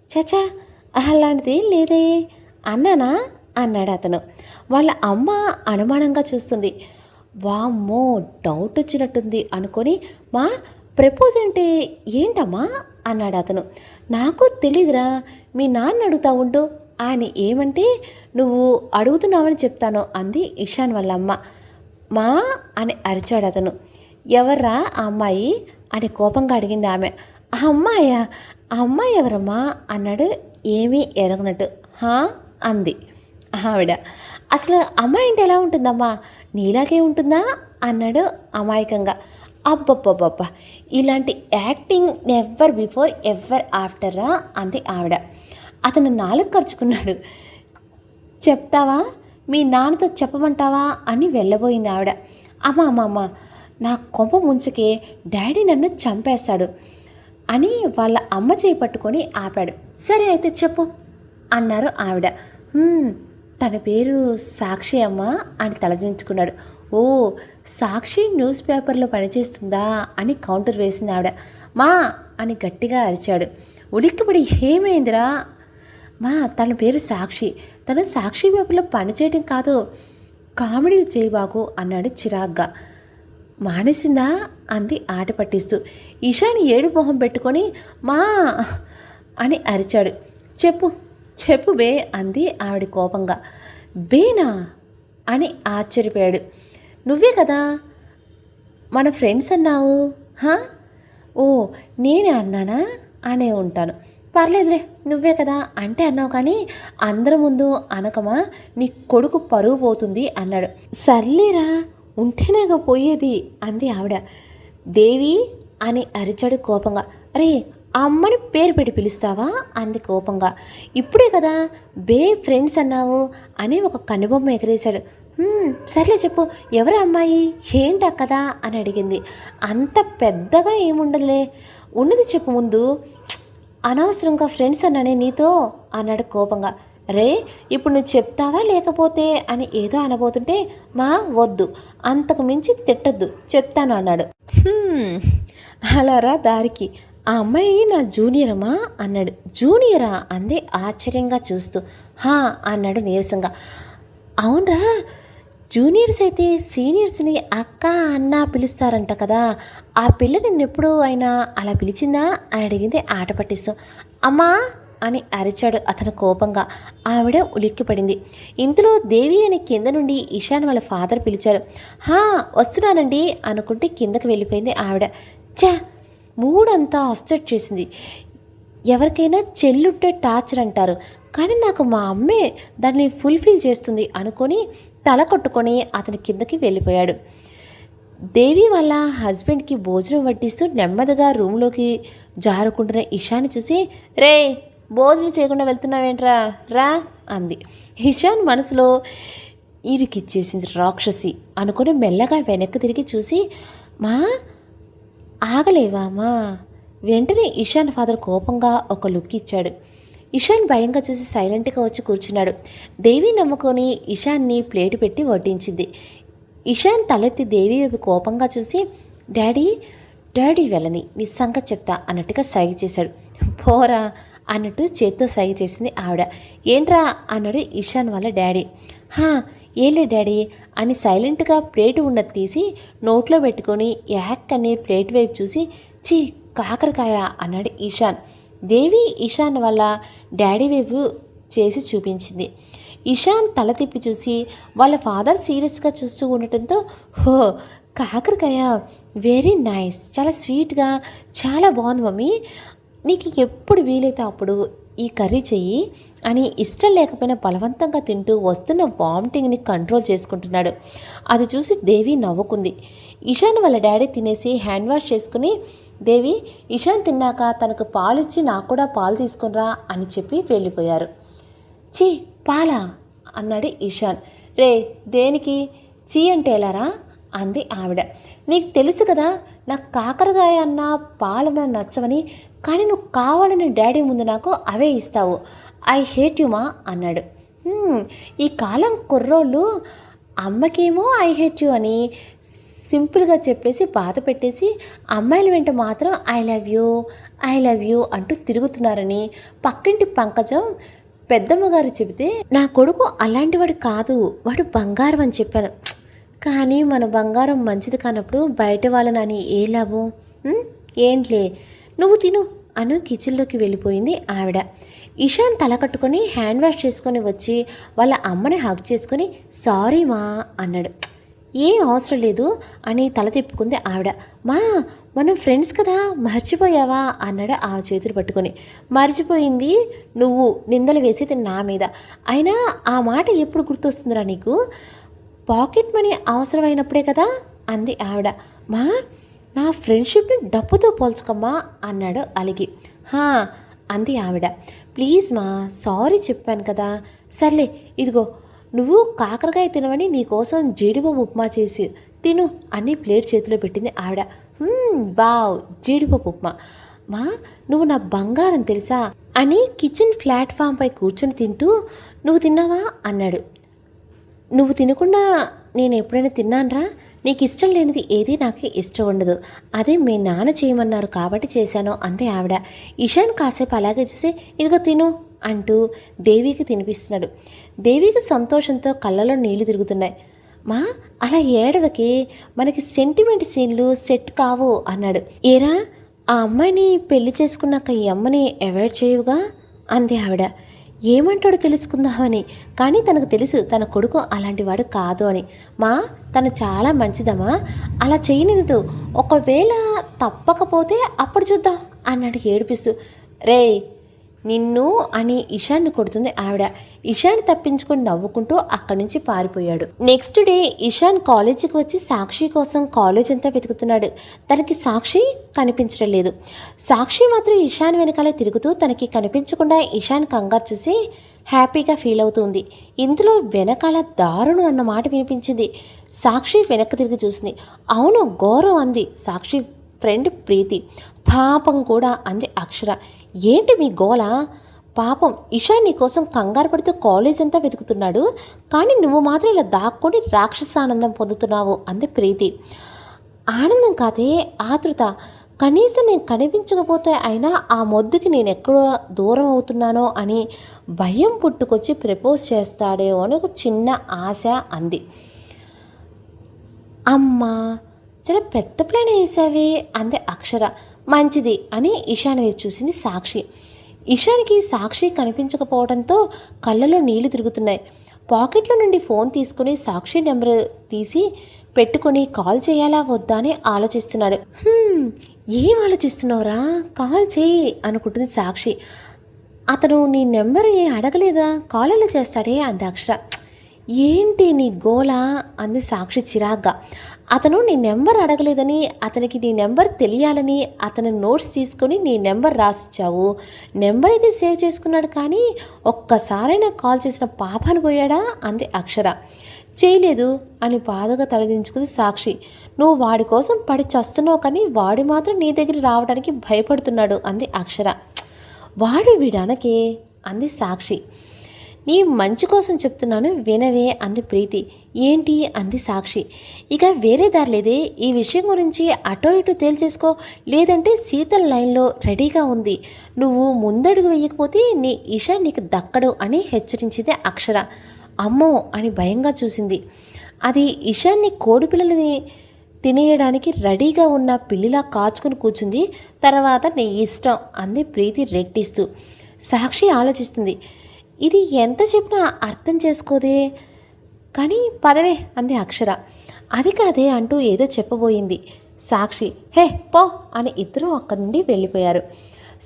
చచా అలాంటిది లేదే అన్నానా అన్నాడు అతను. వాళ్ళ అమ్మ అనుమానంగా చూస్తుంది. వామ్మో డౌట్ వచ్చినట్టుంది అనుకొని మా ప్రపోజ్ అంటే ఏంటమ్మా అన్నాడు అతను. నాకు తెలీదురా, మీ నాన్న అడుగుతా ఉండు, ఆయన ఏమంటే నువ్వు అడుగుతున్నావని చెప్తాను అంది ఇషాన్ వాళ్ళ అమ్మ. మా అని అరిచాడు అతను. ఎవర్రా ఆ అమ్మాయి అని కోపంగా అడిగింది ఆమె. "ఆ అమ్మాయా? ఆ అమ్మాయి ఎవరమ్మా?" అన్నాడు ఏమీ ఎరగనట్టు. "హా?" అంది ఆవిడ. "అసలు అమ్మాయి అంటే ఎలా ఉంటుందమ్మా? నీలాగే ఉంటుందా?" అన్నాడు అమాయకంగా. అబ్బబ్బబ్బబ్బా! ఇలాంటి యాక్టింగ్ నెవర్ బిఫోర్ ఎవర్ ఆఫ్టరా అంది ఆవిడ. అతను నాలుక కరుచుకున్నాడు. "చెప్తావా? మీ నాన్నతో చెప్పమంటావా?" అని వెళ్ళబోయింది ఆవిడ. "అమ్మ అమ్మ అమ్మ, నా కొంప ముంచుకే, డాడీ నన్ను చంపేస్తాడు" అని వాళ్ళ అమ్మ చేయి పట్టుకొని ఆపాడు. "సరే అయితే చెప్పు" అన్నారు ఆవిడ. తన పేరు సాక్షి అమ్మ" అని తలదించుకున్నాడు. "ఓ, సాక్షి న్యూస్ పేపర్లో పనిచేస్తుందా" అని కౌంటర్ వేసింది ఆవిడ. "మా" అని గట్టిగా అరిచాడు. ఉలిక్కిపడి "ఏమైందిరా?" "మా, తన పేరు సాక్షి, తను సాక్షి పేపర్లో పనిచేయటం కాదు, కామెడీలు చేయబాకు" అన్నాడు చిరాగ్గా. "మానేసిందా?" అంది ఆట పట్టిస్తూ. ఇషాని ఏడు మొహం పెట్టుకొని "మా" అని అరిచాడు. "చెప్పు చెప్పు బే" అంది ఆవిడ కోపంగా. "బేనా?" అని ఆశ్చర్యపోయాడు. "నువ్వే కదా మన ఫ్రెండ్స్ అన్నావు." "హా? ఓ, నేనే అన్నానా?" అనే ఉంటాను. "పర్లేదులే, నువ్వే కదా అంటే అన్నావు, కానీ అందరి ముందు అనకమా, నీ కొడుకు పరువు పోతుంది" అన్నాడు. "సర్లేరా, ఉంటేనేగా పోయేది" అంది ఆవిడ. "దేవి" అని అరిచాడు కోపంగా. "అరే, ఆ అమ్మని పేరు పెట్టి పిలుస్తావా?" అంది కోపంగా. "ఇప్పుడే కదా బే ఫ్రెండ్స్ అన్నావు" అని ఒక కనుబొమ్మ ఎగరేశాడు. సర్లే చెప్పు, ఎవరు అమ్మాయి, ఏంటా కదా అని అడిగింది. "అంత పెద్దగా ఏముండదులే, ఉన్నది చెప్పు ముందు." "అనవసరంగా ఫ్రెండ్స్ అన్నానే నీతో" అన్నాడు కోపంగా. "రే, ఇప్పుడు నువ్వు చెప్తావా లేకపోతే" అని ఏదో అనబోతుంటే, "మా వద్దు, అంతకు మించి తిట్టద్దు, చెప్తాను" అన్నాడు. "అలారా దారికి, ఆ అమ్మాయి నా జూనియర్ అమ్మా" అన్నాడు. "జూనియరా?" అంది ఆశ్చర్యంగా చూస్తూ. "హా" అన్నాడు నీరసంగా. "అవునరా, జూనియర్స్ అయితే సీనియర్స్ని అక్క అన్న పిలుస్తారంట కదా, ఆ పిల్ల నిన్నెప్పుడు అయినా అలా పిలిచిందా అని అడిగింది ఆట పట్టిస్తూ. "అమ్మా" అని అరిచాడు అతను కోపంగా. ఆవిడ ఉలిక్కిపడింది. ఇంతలో దేవి అని కింద నుండి ఇషాన్ వాళ్ళ ఫాదర్ పిలిచారు. "హా, వస్తున్నానండి" అనుకుంటే కిందకి వెళ్ళిపోయింది ఆవిడ. ఛా, మూడంతా అప్సెట్ చేసింది. ఎవరికైనా చెల్లుంటే టార్చర్ అంటారు, కానీ నాకు మా అమ్మే దాన్ని ఫుల్ఫిల్ చేస్తుంది అనుకొని తల కొట్టుకొని అతని కిందకి వెళ్ళిపోయాడు. దేవి వాళ్ళ హస్బెండ్కి భోజనం వడ్డిస్తూ నెమ్మదిగా రూమ్లోకి జారుకుంటున్న ఇషాన్ని చూసి, "రే, భోజనం చేయకుండా వెళ్తున్నావేంట్రా, రా" అంది. ఇషాన్ మనసులో ఇరికిచ్చేసింది రాక్షసి అనుకుని మెల్లగా వెనక్కి తిరిగి చూసి, "మా, ఆగలేవా అమ్మా?" వెంటనే ఇషాన్ ఫాదర్ కోపంగా ఒక లుక్ ఇచ్చాడు. ఇషాన్ భయంగా చూసి సైలెంట్గా వచ్చి కూర్చున్నాడు. దేవి నమ్ముకొని ఇషాన్ని ప్లేటు పెట్టి వడ్డించింది. ఇషాన్ తలెత్తి దేవి వైపు కోపంగా చూసి, డాడీ డాడీ వెళ్ళని, నీ సంగతి చెప్తా" అన్నట్టుగా సైగ చేశాడు. "పోరా" అన్నట్టు చేత్తో సైగ చేసింది ఆవిడ. "ఏంట్రా?" అన్నాడు ఇషాన్ వాళ్ళ డాడీ. "హా, ఏలే డాడీ" అని సైలెంట్గా ప్లేటు ఉన్నది తీసి నోట్లో పెట్టుకొని యాక్ అని ప్లేట్ వైపు చూసి, "చీ, కాకరకాయ" అన్నాడు ఇషాన్. దేవి ఇషాన్ వాళ్ళ డాడీ వైపు చేసి చూపించింది. ఇషాన్ తల తిప్పి చూసి వాళ్ళ ఫాదర్ సీరియస్గా చూస్తూ ఉండటంతో, "హో, కాకరకాయ, వెరీ నైస్, చాలా స్వీట్గా, చాలా బాగుంది మమ్మీ, నీకు ఎప్పుడు వీలైతే అప్పుడు ఈ కర్రీ చెయ్యి" అని ఇష్టం లేకపోయినా బలవంతంగా తింటూ వస్తున్న వామిటింగ్ని కంట్రోల్ చేసుకుంటున్నాడు. అది చూసి దేవి నవ్వుకుంది. ఇషాన్ వాళ్ళ డాడీ తినేసి హ్యాండ్ వాష్ చేసుకుని, "దేవి, ఇషాన్ తిన్నాక తనకు పాలిచ్చి నాకు కూడా పాలు తీసుకునిరా" అని చెప్పి వెళ్ళిపోయారు. "చీ, పాలా?" అన్నాడు ఇషాన్. "రే, దేనికి చీ అంటే ఎలారా?" అంది ఆవిడ. "నీకు తెలుసు కదా, నాకు కాకరకాయ అన్న పాలన నచ్చవని, కానీ నువ్వు కావాలని డాడీ ముందు నాకు అవే ఇస్తావు. ఐ హేట్ యు మా" అన్నాడు. ఈ కాలం కుర్రోళ్ళు అమ్మకేమో ఐ హేట్ యు అని సింపుల్గా చెప్పేసి బాధ పెట్టేసి, అమ్మాయిల వెంట మాత్రం ఐ లవ్ యూ అంటూ తిరుగుతున్నారని పక్కింటి పంకజం పెద్దమ్మగారు చెబితే, నా కొడుకు అలాంటివాడు కాదు, వాడు బంగారం అని చెప్పాను. కానీ మన బంగారం మంచిది కానప్పుడు బయట వాళ్ళని ఏ లాభం? ఏంట్లే, నువ్వు తిను అను కిచెన్లోకి వెళ్ళిపోయింది ఆవిడ. ఇషాన్ తల కట్టుకొని హ్యాండ్ వాష్ చేసుకొని వచ్చి వాళ్ళ అమ్మని హగ్ చేసుకొని, "సారీ మా" అన్నాడు. "ఏం అవసరం లేదు" అని తల తిప్పుకుంది ఆవిడ. మా మనం ఫ్రెండ్స్ కదా, మర్చిపోయావా అన్నాడు ఆ చేతులు పట్టుకొని. మర్చిపోయింది నువ్వు నిందలు వేసేది నా మీద. అయినా ఆ మాట ఎప్పుడు గుర్తొస్తుందిరా నీకు? పాకెట్ మనీ అవసరమైనప్పుడే కదా అంది ఆవిడ. మా నా ఫ్రెండ్షిప్ని డబ్బుతో పోల్చుకమ్మా అన్నాడు అలిగి. హా అంది ఆవిడ. ప్లీజ్ మా, సారీ చెప్పాను కదా. సర్లే ఇదిగో, నువ్వు కాకరకాయ తినవని నీకోసం జీడిపప్పు ఉప్మా చేసి తిను అని ప్లేట్ చేతిలో పెట్టింది ఆవిడ. వావ్, జీడిపప్పు ఉప్మా. మా నువ్వు నా బంగారం తెలుసా అని కిచెన్ ప్లాట్ఫామ్పై కూర్చొని తింటూ, నువ్వు తిన్నావా అన్నాడు. నువ్వు తినకుండా నేను ఎప్పుడైనా తిన్నానరా? నీకు ఇష్టం లేనిది ఏది నాకు ఇష్టం ఉండదు. అదే మీ నాన్న చేయమన్నారు కాబట్టి చేశాను అంతే ఆవిడ. ఇషాన్ కాసేపు అలాగే చూసి ఇదిగో తిను అంటూ దేవికి తినిపిస్తున్నాడు. దేవికి సంతోషంతో కళ్ళలో నీళ్లు తిరుగుతున్నాయి. మా అలా ఏడవకి, మనకి సెంటిమెంట్ సీన్లు సెట్ కావు అన్నాడు. ఏరా, ఆ అమ్మాయిని పెళ్లి చేసుకున్నాక ఈ అమ్మని అవాయిడ్ చేయవుగా అంది ఆవిడ. ఏమంటాడో తెలుసుకుందామని, కానీ తనకు తెలుసు తన కొడుకు అలాంటి వాడు కాదు అని. మా తను చాలా మంచిదమ్మా, అలా చేయనివ్వదు. ఒకవేళ తప్పకపోతే అప్పుడు చూద్దాం అన్నాడు ఏడిపిస్తూ. రే నిన్ను అని ఇషాన్ని కొడుతుంది ఆవిడ. ఇషాన్ తప్పించుకొని నవ్వుకుంటూ అక్కడి నుంచి పారిపోయాడు. నెక్స్ట్ డే ఇషాన్ కాలేజీకి వచ్చి సాక్షి కోసం కాలేజ్ అంతా వెతుకుతున్నాడు. తనకి సాక్షి కనిపించడం లేదు. సాక్షి మాత్రం ఇషాన్ వెనకాలే తిరుగుతూ తనకి కనిపించకుండా ఇషాన్ కంగారు చూసి హ్యాపీగా ఫీల్ అవుతుంది. ఇందులో వెనకాల దారుణం అన్న మాట వినిపించింది. సాక్షి వెనక్కి తిరిగి చూసింది. అవును, గౌరవ్ అంది సాక్షి ఫ్రెండ్ ప్రీతి. పాపం కూడా అంది అక్షర. ఏంటి మీ గోల? పాపం ఇషాన్ నీ కోసం కంగారు పడుతూ కాలేజ్ అంతా వెతుకుతున్నాడు, కానీ నువ్వు మాత్రం ఇలా దాక్కొని రాక్షస ఆనందం పొందుతున్నావు అంది ప్రీతి. ఆనందం కాదే, ఆతృత. కనీసం నేను కనిపించకపోతే అయినా ఆ మొద్దుకి నేను ఎక్కడో దూరం అవుతున్నానో అని భయం పుట్టుకొచ్చి ప్రపోజ్ చేస్తాడేమో అని ఒక చిన్న ఆశ అంది. అమ్మా, చాలా పెద్ద ప్లాన్ వేసావే అంది అక్షర. మంచిది అని ఇషాన్ వైపు చూసింది సాక్షి. ఇషాన్కి సాక్షి కనిపించకపోవడంతో కళ్ళలో నీళ్లు తిరుగుతున్నాయి. పాకెట్లో నుండి ఫోన్ తీసుకుని సాక్షి నెంబర్ తీసి పెట్టుకొని కాల్ చేయాలా వద్దా అని ఆలోచిస్తున్నాడు. ఏం ఆలోచిస్తున్నావురా? కాల్ చేయి అనుకుంటుంది సాక్షి. అతను నీ నెంబర్ అడగలేదా? కాల్ ఎలా చేస్తాడే అంది అక్షర. ఏంటి నీ గోల అంది సాక్షి చిరాగ్గా. అతను నీ నెంబర్ అడగలేదని, అతనికి నీ నెంబర్ తెలియాలని అతను నోట్స్ తీసుకొని నీ నెంబర్ రాసిచ్చావు. నెంబర్ అయితే సేవ్ చేసుకున్నాడు, కానీ ఒక్కసారైనా కాల్ చేసిన పాపాను పోయాడా అంది అక్షర. చేయలేదు అని బాధగా తలదించుకుంది సాక్షి. నువ్వు వాడి కోసం పడి చస్తున్నావు, కానీ వాడు మాత్రం నీ దగ్గర రావడానికి భయపడుతున్నాడు అంది అక్షర. వాడు వీడనకే అంది సాక్షి. నీ మంచి కోసం చెప్తున్నాను వినవే అంది ప్రీతి. ఏంటి అంది సాక్షి. ఇక వేరే దారి లేదే, ఈ విషయం గురించి అటో ఇటు తేల్చేసుకో, లేదంటే శీతల్ లైన్లో రెడీగా ఉంది. నువ్వు ముందడుగు వేయకపోతే నీ ఇషా నీకు దక్కడు అని హెచ్చరించింది అక్షర. అమ్మో అని భయంగా చూసింది. అది ఇషాన్ని కోడిపిల్లలని తినేయడానికి రెడీగా ఉన్న పిల్లిలా కాచుకుని కూర్చుంది. తర్వాత నీ ఇష్టం అంది ప్రీతి రెట్టిస్తూ. సాక్షి ఆలోచిస్తుంది. ఇది ఎంత చెప్పినా అర్థం చేసుకోదే, కానీ పదవే అంది అక్షర. అది కాదే అంటూ ఏదో చెప్పబోయింది సాక్షి. హే పో అని ఇద్దరూ అక్కడి నుండి వెళ్ళిపోయారు.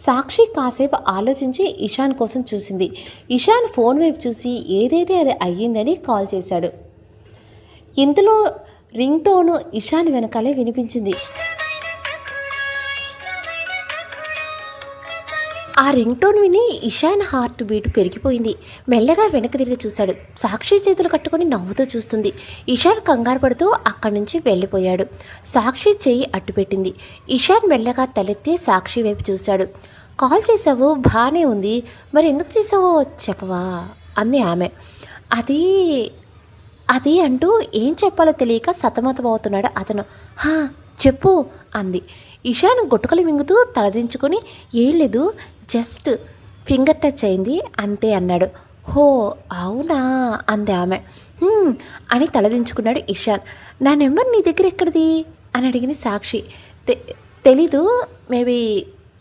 సాక్షి కాసేపు ఆలోచించి ఇషాన్ కోసం చూసింది. ఇషాన్ ఫోన్ వైపు చూసి ఏదైతే అది అయ్యిందని కాల్ చేశాడు. ఇంతలో రింగ్ టోను ఇషాన్ వెనకాలే వినిపించింది. ఆ రింగ్ టోన్ విని ఇషాన్ హార్ట్ బీట్ పెరిగిపోయింది. మెల్లగా వెనక్కి తిరిగి చూశాడు. సాక్షి చేతులు కట్టుకొని నవ్వుతూ చూస్తుంది. ఇషాన్ కంగారు పడుతూ అక్కడి నుంచి వెళ్ళిపోయాడు. సాక్షి చెయ్యి అట్టుపెట్టింది. ఇషాన్ మెల్లగా తలెత్తి సాక్షి వైపు చూశాడు. కాల్ చేసావు, బాగానే ఉంది, మరి ఎందుకు చేసావో చెప్పవా అంది ఆమె. అది అంటూ ఏం చెప్పాలో తెలియక సతమతమవుతున్నాడు అతను. చెప్పు అంది. ఇషాన్ గుట్టకలు మింగుతూ తలదించుకొని ఏం లేదు, జస్ట్ ఫింగర్ టచ్ అయింది అంతే అన్నాడు. హో అవునా అంది ఆమె. అని తలదించుకున్నాడు ఇషాన్. నా నెంబర్ నీ దగ్గర ఎక్కడిది అని అడిగింది సాక్షి. తెలీదు, మేబీ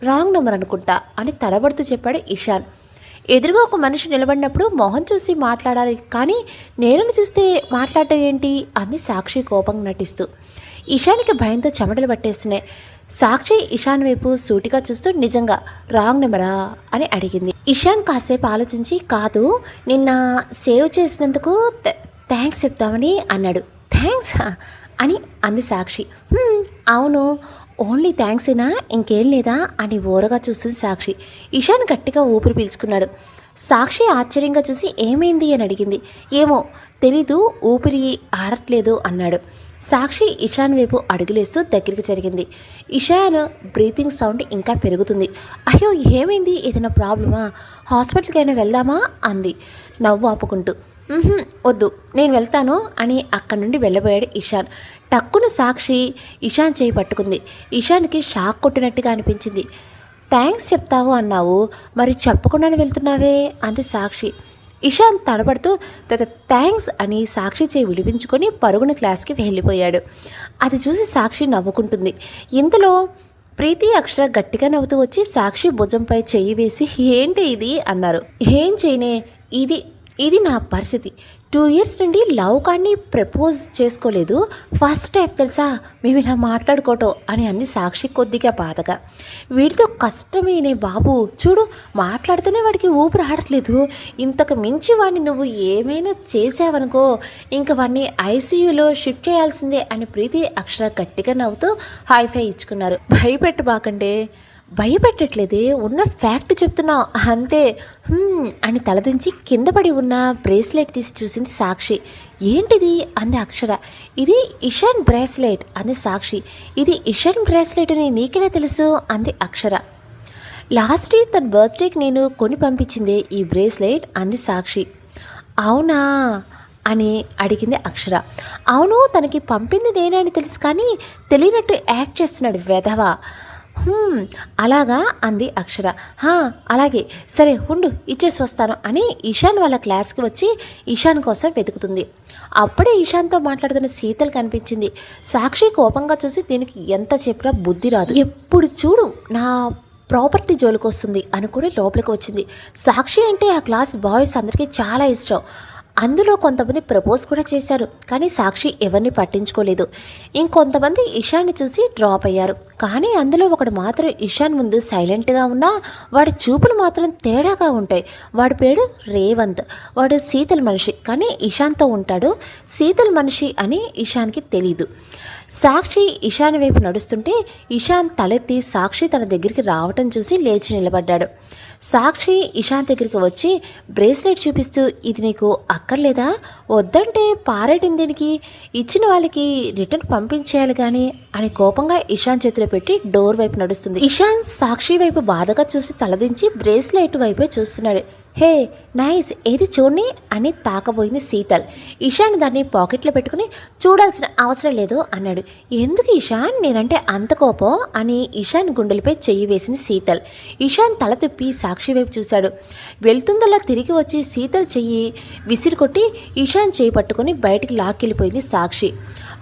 రాంగ్ నెంబర్ అనుకుంటా అని తడబడుతూ చెప్పాడు ఇషాన్. ఎదురుగా ఒక మనిషి నిలబడినప్పుడు మొహం చూసి మాట్లాడాలి, కానీ నేనని చూస్తే మాట్లాడటం ఏంటి అంది సాక్షి కోపంగా నటిస్తూ. ఇషాన్కి భయంతో చెమటలు పట్టేస్తున్నాయి. సాక్షి ఇషాన్ వైపు సూటిగా చూస్తూ నిజంగా రాంగ్ నెంబరా అని అడిగింది. ఇషాన్ కాసేపు ఆలోచించి కాదు, నిన్న సేవ్ చేసినందుకు థ్యాంక్స్ చెప్తామని అన్నాడు. థ్యాంక్స్ అని అంది సాక్షి. అవును, ఓన్లీ థ్యాంక్సేనా, ఇంకేం లేదా అని ఓరగా చూస్తుంది సాక్షి. ఇషాన్ గట్టిగా ఊపిరి పీల్చుకున్నాడు. సాక్షి ఆశ్చర్యంగా చూసి ఏమైంది అని అడిగింది. ఏమో తెలీదు, ఊపిరి ఆడట్లేదు అన్నాడు. సాక్షి ఇషాన్ వైపు అడుగులేస్తూ దగ్గరికి జరిగింది. ఇషాన్ బ్రీతింగ్ సౌండ్ ఇంకా పెరుగుతుంది. అయ్యో ఏమైంది, ఏదైనా ప్రాబ్లమా, హాస్పిటల్కి అయినా వెళ్దామా అంది నవ్వు ఆపుకుంటూ. వద్దు, నేను వెళ్తాను అని అక్కడి నుండి వెళ్ళబోయాడు ఇషాన్. టక్కున సాక్షి ఇషాన్ చేయి పట్టుకుంది. ఇషాన్కి షాక్ కొట్టినట్టుగా అనిపించింది. థ్యాంక్స్ చెప్తావు అన్నావు, మరి చెప్పకుండానే వెళ్తున్నావే అంది సాక్షి. ఇషాన్ తడబడుతూ థ్యాంక్స్ అని సాక్షి చేయి విడిపించుకొని పరుగున క్లాస్కి వెళ్ళిపోయాడు. అది చూసి సాక్షి నవ్వుకుంటుంది. ఇంతలో ప్రీతి అక్షర గట్టిగా నవ్వుతూ వచ్చి సాక్షి భుజంపై చెయ్యి వేసి ఏంటి ఇది అన్నారు. ఏం చేయనే, ఇది నా పరిస్థితి. 2 years నుండి లవ్ కానీ ప్రపోజ్ చేసుకోలేదు, ఫస్ట్ టైం తెలుసా మేము ఇలా మాట్లాడుకోవటం అని అంది సాక్షి కొద్దిగా బాధగా. వీడితో కష్టమేనే బాబు, చూడు మాట్లాడితేనే వాడికి ఊపిరి ఆడట్లేదు, ఇంతకు మించి వాడిని నువ్వు ఏమైనా చేసావనుకో ఇంక వాడిని ఐసీయూలో షిఫ్ట్ చేయాల్సిందే అని ప్రీతి అక్షర గట్టిగా నవ్వుతూ హైఫై ఇచ్చుకున్నారు. భయపెట్టబాకండే. భయపెట్టట్లేదే, ఉన్న ఫ్యాక్ట్ చెప్తున్నావు అంతే అని తలదించి కింద పడి ఉన్న బ్రేస్లెట్ తీసి చూసింది సాక్షి. ఏంటిది అంది అక్షర. ఇది ఇషాన్ బ్రేస్లెట్ అంది సాక్షి. ఇది ఇషాన్ బ్రేస్లెట్ అని నీకెలా తెలుసు అంది అక్షర. లాస్ట్ ఇయర్ తన బర్త్డేకి నేను కొని పంపించింది ఈ బ్రేస్లెట్ అంది సాక్షి. అవునా అని అడిగింది అక్షర. అవును, తనకి పంపింది నేనే అని తెలుసు కానీ తెలియనట్టు యాక్ట్ చేస్తున్నాడు వెధవ. అలాగా అంది అక్షర. అలాగే, సరే ఉండు ఇచ్చేసి వస్తాను అని ఇషాన్ వాళ్ళ క్లాస్కి వచ్చి ఇషాన్ కోసం వెతుకుతుంది. అప్పుడే ఇషాన్తో మాట్లాడుతున్న శీతల్ కనిపించింది. సాక్షి కోపంగా చూసి దీనికి ఎంత చెప్పినా బుద్ధి రాదు, ఎప్పుడు చూడు నా ప్రాపర్టీ జోలికి వస్తుంది అనుకుని లోపలికి వచ్చింది. సాక్షి అంటే ఆ క్లాస్ బాయ్స్ అందరికీ చాలా ఇష్టం. అందులో కొంతమంది ప్రపోజ్ కూడా చేశారు, కానీ సాక్షి ఎవరిని పట్టించుకోలేదు. ఇంకొంతమంది ఇషాన్ని చూసి డ్రాప్ అయ్యారు. కానీ అందులో ఒకడు మాత్రం ఇషాన్ ముందు సైలెంట్గా ఉన్నా వాడి చూపులు మాత్రం తేడాగా ఉంటాయి. వాడి పేరు రేవంత్. వాడు శీతల్ మనిషి, కానీ ఇషాన్తో ఉంటాడు. శీతల్ మనిషి అని ఇషాన్కి తెలీదు. సాక్షి ఇషాన్ వైపు నడుస్తుంటే ఇషాన్ తలెత్తి సాక్షి తన దగ్గరికి రావటం చూసి లేచి నిలబడ్డాడు. సాక్షి ఇషాన్ దగ్గరికి వచ్చి బ్రేస్లెట్ చూపిస్తూ ఇది నీకు అక్కర్లేదా, వద్దంటే పారేయటం దేనికి, ఇచ్చిన వాళ్ళకి రిటర్న్ పంపించేయాలి కానీ అని కోపంగా ఇషాన్ చేతిలో పెట్టి డోర్ వైపు నడుస్తుంది. ఇషాన్ సాక్షి వైపు బాధగా చూసి తలదించి బ్రేస్లెట్ వైపే చూస్తున్నాడు. హే నైస్, ఏది చూడని అని తాకబోయింది శీతల్. ఇషాన్ దాన్ని పాకెట్లో పెట్టుకుని చూడాల్సిన అవసరం లేదు అన్నాడు. ఎందుకు ఇషాన్, నేనంటే అంత కోపం అని ఇషాన్ గుండెలపై చెయ్యి వేసింది శీతల్. ఇషాన్ తల తిప్పి సాక్షి వైపు చూశాడు. వెళ్తుందల్లా తిరిగి వచ్చి శీతల్ చెయ్యి విసిరి కొట్టి ఇషాన్ చేయి పట్టుకుని బయటికి లాక్కెళ్ళిపోయింది సాక్షి.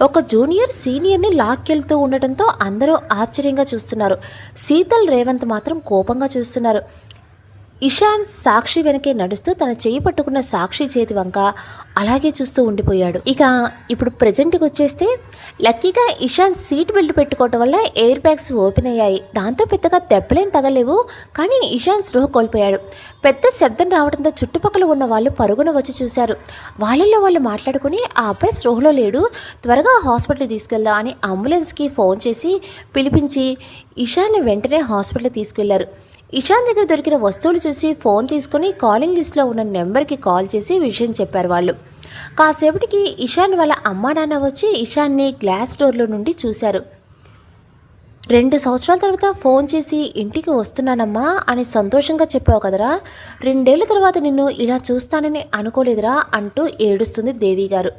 ఒక జూనియర్ సీనియర్ని లాక్కెళ్తూ ఉండటంతో అందరూ ఆశ్చర్యంగా చూస్తున్నారు. శీతల్ రేవంత్ మాత్రం కోపంగా చూస్తున్నారు. ఇషాన్ సాక్షి వెనకే నడుస్తూ తన చేయి పట్టుకున్న సాక్షి చేతి వంక అలాగే చూస్తూ ఉండిపోయాడు. ఇక ఇప్పుడు ప్రజెంట్కి వచ్చేస్తే లక్కీగా ఇషాన్ సీట్ బెల్ట్ పెట్టుకోవటం వల్ల ఎయిర్ బ్యాగ్స్ ఓపెన్ అయ్యాయి. దాంతో పెద్దగా దెబ్బలేం తగలేవు, కానీ ఇషాన్ స్పృహ కోల్పోయాడు. పెద్ద శబ్దం రావడంతో చుట్టుపక్కల ఉన్న వాళ్ళు పరుగున వచ్చి చూశారు. వాళ్ళల్లో వాళ్ళు మాట్లాడుకుని ఆ అబ్బాయి స్పృహలో లేడు, త్వరగా హాస్పిటల్కి తీసుకెళ్దాం అని అంబులెన్స్కి ఫోన్ చేసి పిలిపించి ఇషాన్ని వెంటనే హాస్పిటల్కి తీసుకెళ్లారు. ఇషాన్ దగ్గర దొరికిన వస్తువులు చూసి ఫోన్ తీసుకుని కాలింగ్ లిస్ట్లో ఉన్న నెంబర్కి కాల్ చేసి విషయం చెప్పారు వాళ్ళు. కాసేపటికి ఇషాన్ వాళ్ళ అమ్మా నాన్న వచ్చి ఇషాన్ని గ్లాస్ డోర్లో నుండి చూశారు. 2 సంవత్సరాల తర్వాత ఫోన్ చేసి ఇంటికి వస్తున్నానమ్మా అని సంతోషంగా చెప్పావు కదరా, 2 ఏళ్ల తర్వాత నిన్ను ఇలా చూస్తానని అనుకోలేదురా అంటూ ఏడుస్తుంది దేవి గారు.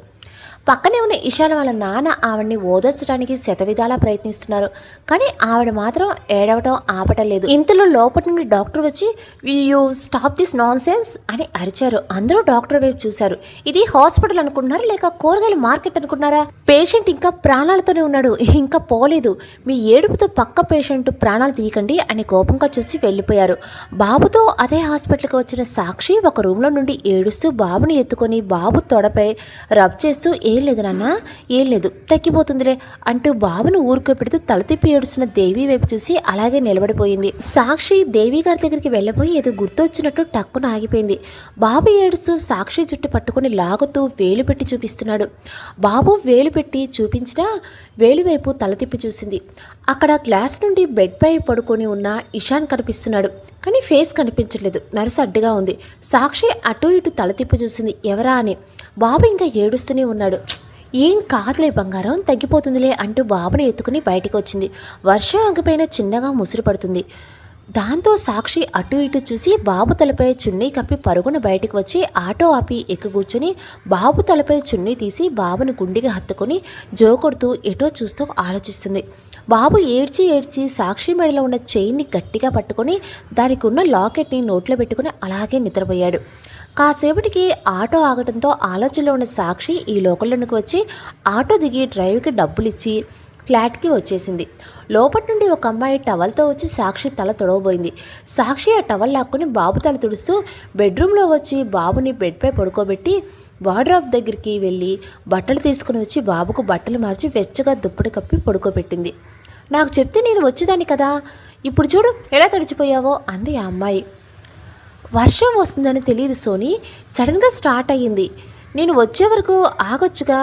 పక్కనే ఉన్న ఇషాన్ వాళ్ళ నాన్న ఆవిడ్ని ఓదార్చడానికి శతవిధాలా ప్రయత్నిస్తున్నారు, కానీ ఆవిడ మాత్రం ఏడవటం ఆపటం లేదు. ఇంతలో లోపటి నుండి డాక్టర్ వచ్చి will you stop this non sense అని అరిచారు. అందరూ డాక్టర్ వైపు చూశారు. ఇది హాస్పిటల్ అనుకుంటున్నారా లేక కూరగాయల మార్కెట్ అనుకుంటున్నారా? పేషెంట్ ఇంకా ప్రాణాలతోనే ఉన్నాడు, ఇంకా పోలేదు. మీ ఏడుపుతో పక్క పేషెంట్ ప్రాణాలు తీయకండి అని కోపంగా చూసి వెళ్ళిపోయారు. బాబుతో అదే హాస్పిటల్కి వచ్చిన సాక్షి ఒక రూమ్లో నుండి ఏడుస్తూ బాబుని ఎత్తుకొని బాబు తొడపై రబ్ చేస్తూ ఏం లేదు నాన్న, ఏం లేదు, తగ్గిపోతుందిలే అంటూ బాబును ఊరుకోపెడుతూ తల తిప్పి ఏడుస్తున్న దేవి వైపు చూసి అలాగే నిలబడిపోయింది. సాక్షి దేవి గారి దగ్గరికి వెళ్ళబోయి ఏదో గుర్తొచ్చినట్టు టక్కున ఆగిపోయింది. బాబు ఏడుస్తూ సాక్షి జుట్టు పట్టుకుని లాగుతూ వేలు పెట్టి చూపిస్తున్నాడు. బాబు వేలు పెట్టి చూపించినా వేలు వైపు తల తిప్పి చూసింది. అక్కడ గ్లాస్ నుండి బెడ్ పై పడుకొని ఉన్న ఇషాన్ కనిపిస్తున్నాడు, కానీ ఫేస్ కనిపించట్లేదు. నర్సు అడ్డుగా ఉంది. సాక్షి అటు ఇటు తల తిప్పి చూసింది ఎవరా అని. బాబు ఇంకా ఏడుస్తూనే ఉన్నాడు. ఏం కాదులే బంగారం, తగ్గిపోతుందిలే అంటూ బాబుని ఎత్తుకుని బయటికి వచ్చింది. వర్షం ఆగిపోయిన చిన్నగా ముసురు పడుతుంది. దాంతో సాక్షి అటు ఇటు చూసి బాబు తలపై చున్నీ కప్పి పరుగున బయటికి వచ్చి ఆటో ఆపి ఎక్కి కూర్చొని బాబు తలపై చున్నీ తీసి బాబుని గుండెకి హత్తుకొని జోకొడుతూ ఎటో చూస్తూ ఆలోచిస్తుంది. బాబు ఏడ్చి ఏడ్చి సాక్షి మెడలో ఉన్న చైన్ని గట్టిగా పట్టుకొని దానికి ఉన్న లాకెట్ని నోట్లో పెట్టుకుని అలాగే నిద్రపోయాడు. కాసేపటికి ఆటో ఆగడంతో ఆలోచనలో ఉన్న సాక్షి ఈ లోకల్లోనికి వచ్చి ఆటో దిగి డ్రైవర్కి డబ్బులు ఇచ్చి ఫ్లాట్కి వచ్చేసింది. లోపటి నుండి ఒక అమ్మాయి టవల్తో వచ్చి సాక్షి తల తొడవబోయింది. సాక్షి ఆ టవల్ లాక్కుని బాబు తల తుడుస్తూ బెడ్రూమ్లో వచ్చి బాబుని బెడ్పై పడుకోబెట్టి వార్డ్రోబ్ దగ్గరికి వెళ్ళి బట్టలు తీసుకుని వచ్చి బాబుకు బట్టలు మార్చి వెచ్చగా దుప్పటి కప్పి పడుకోబెట్టింది. నాకు చెప్తే నేను వచ్చేదాన్ని కదా, ఇప్పుడు చూడు ఎలా తడిచిపోయావో అంది ఆ అమ్మాయి. వర్షం వస్తుందని తెలియదు సోనీ, సడన్గా స్టార్ట్ అయ్యింది. నేను వచ్చే వరకు ఆగొచ్చుగా.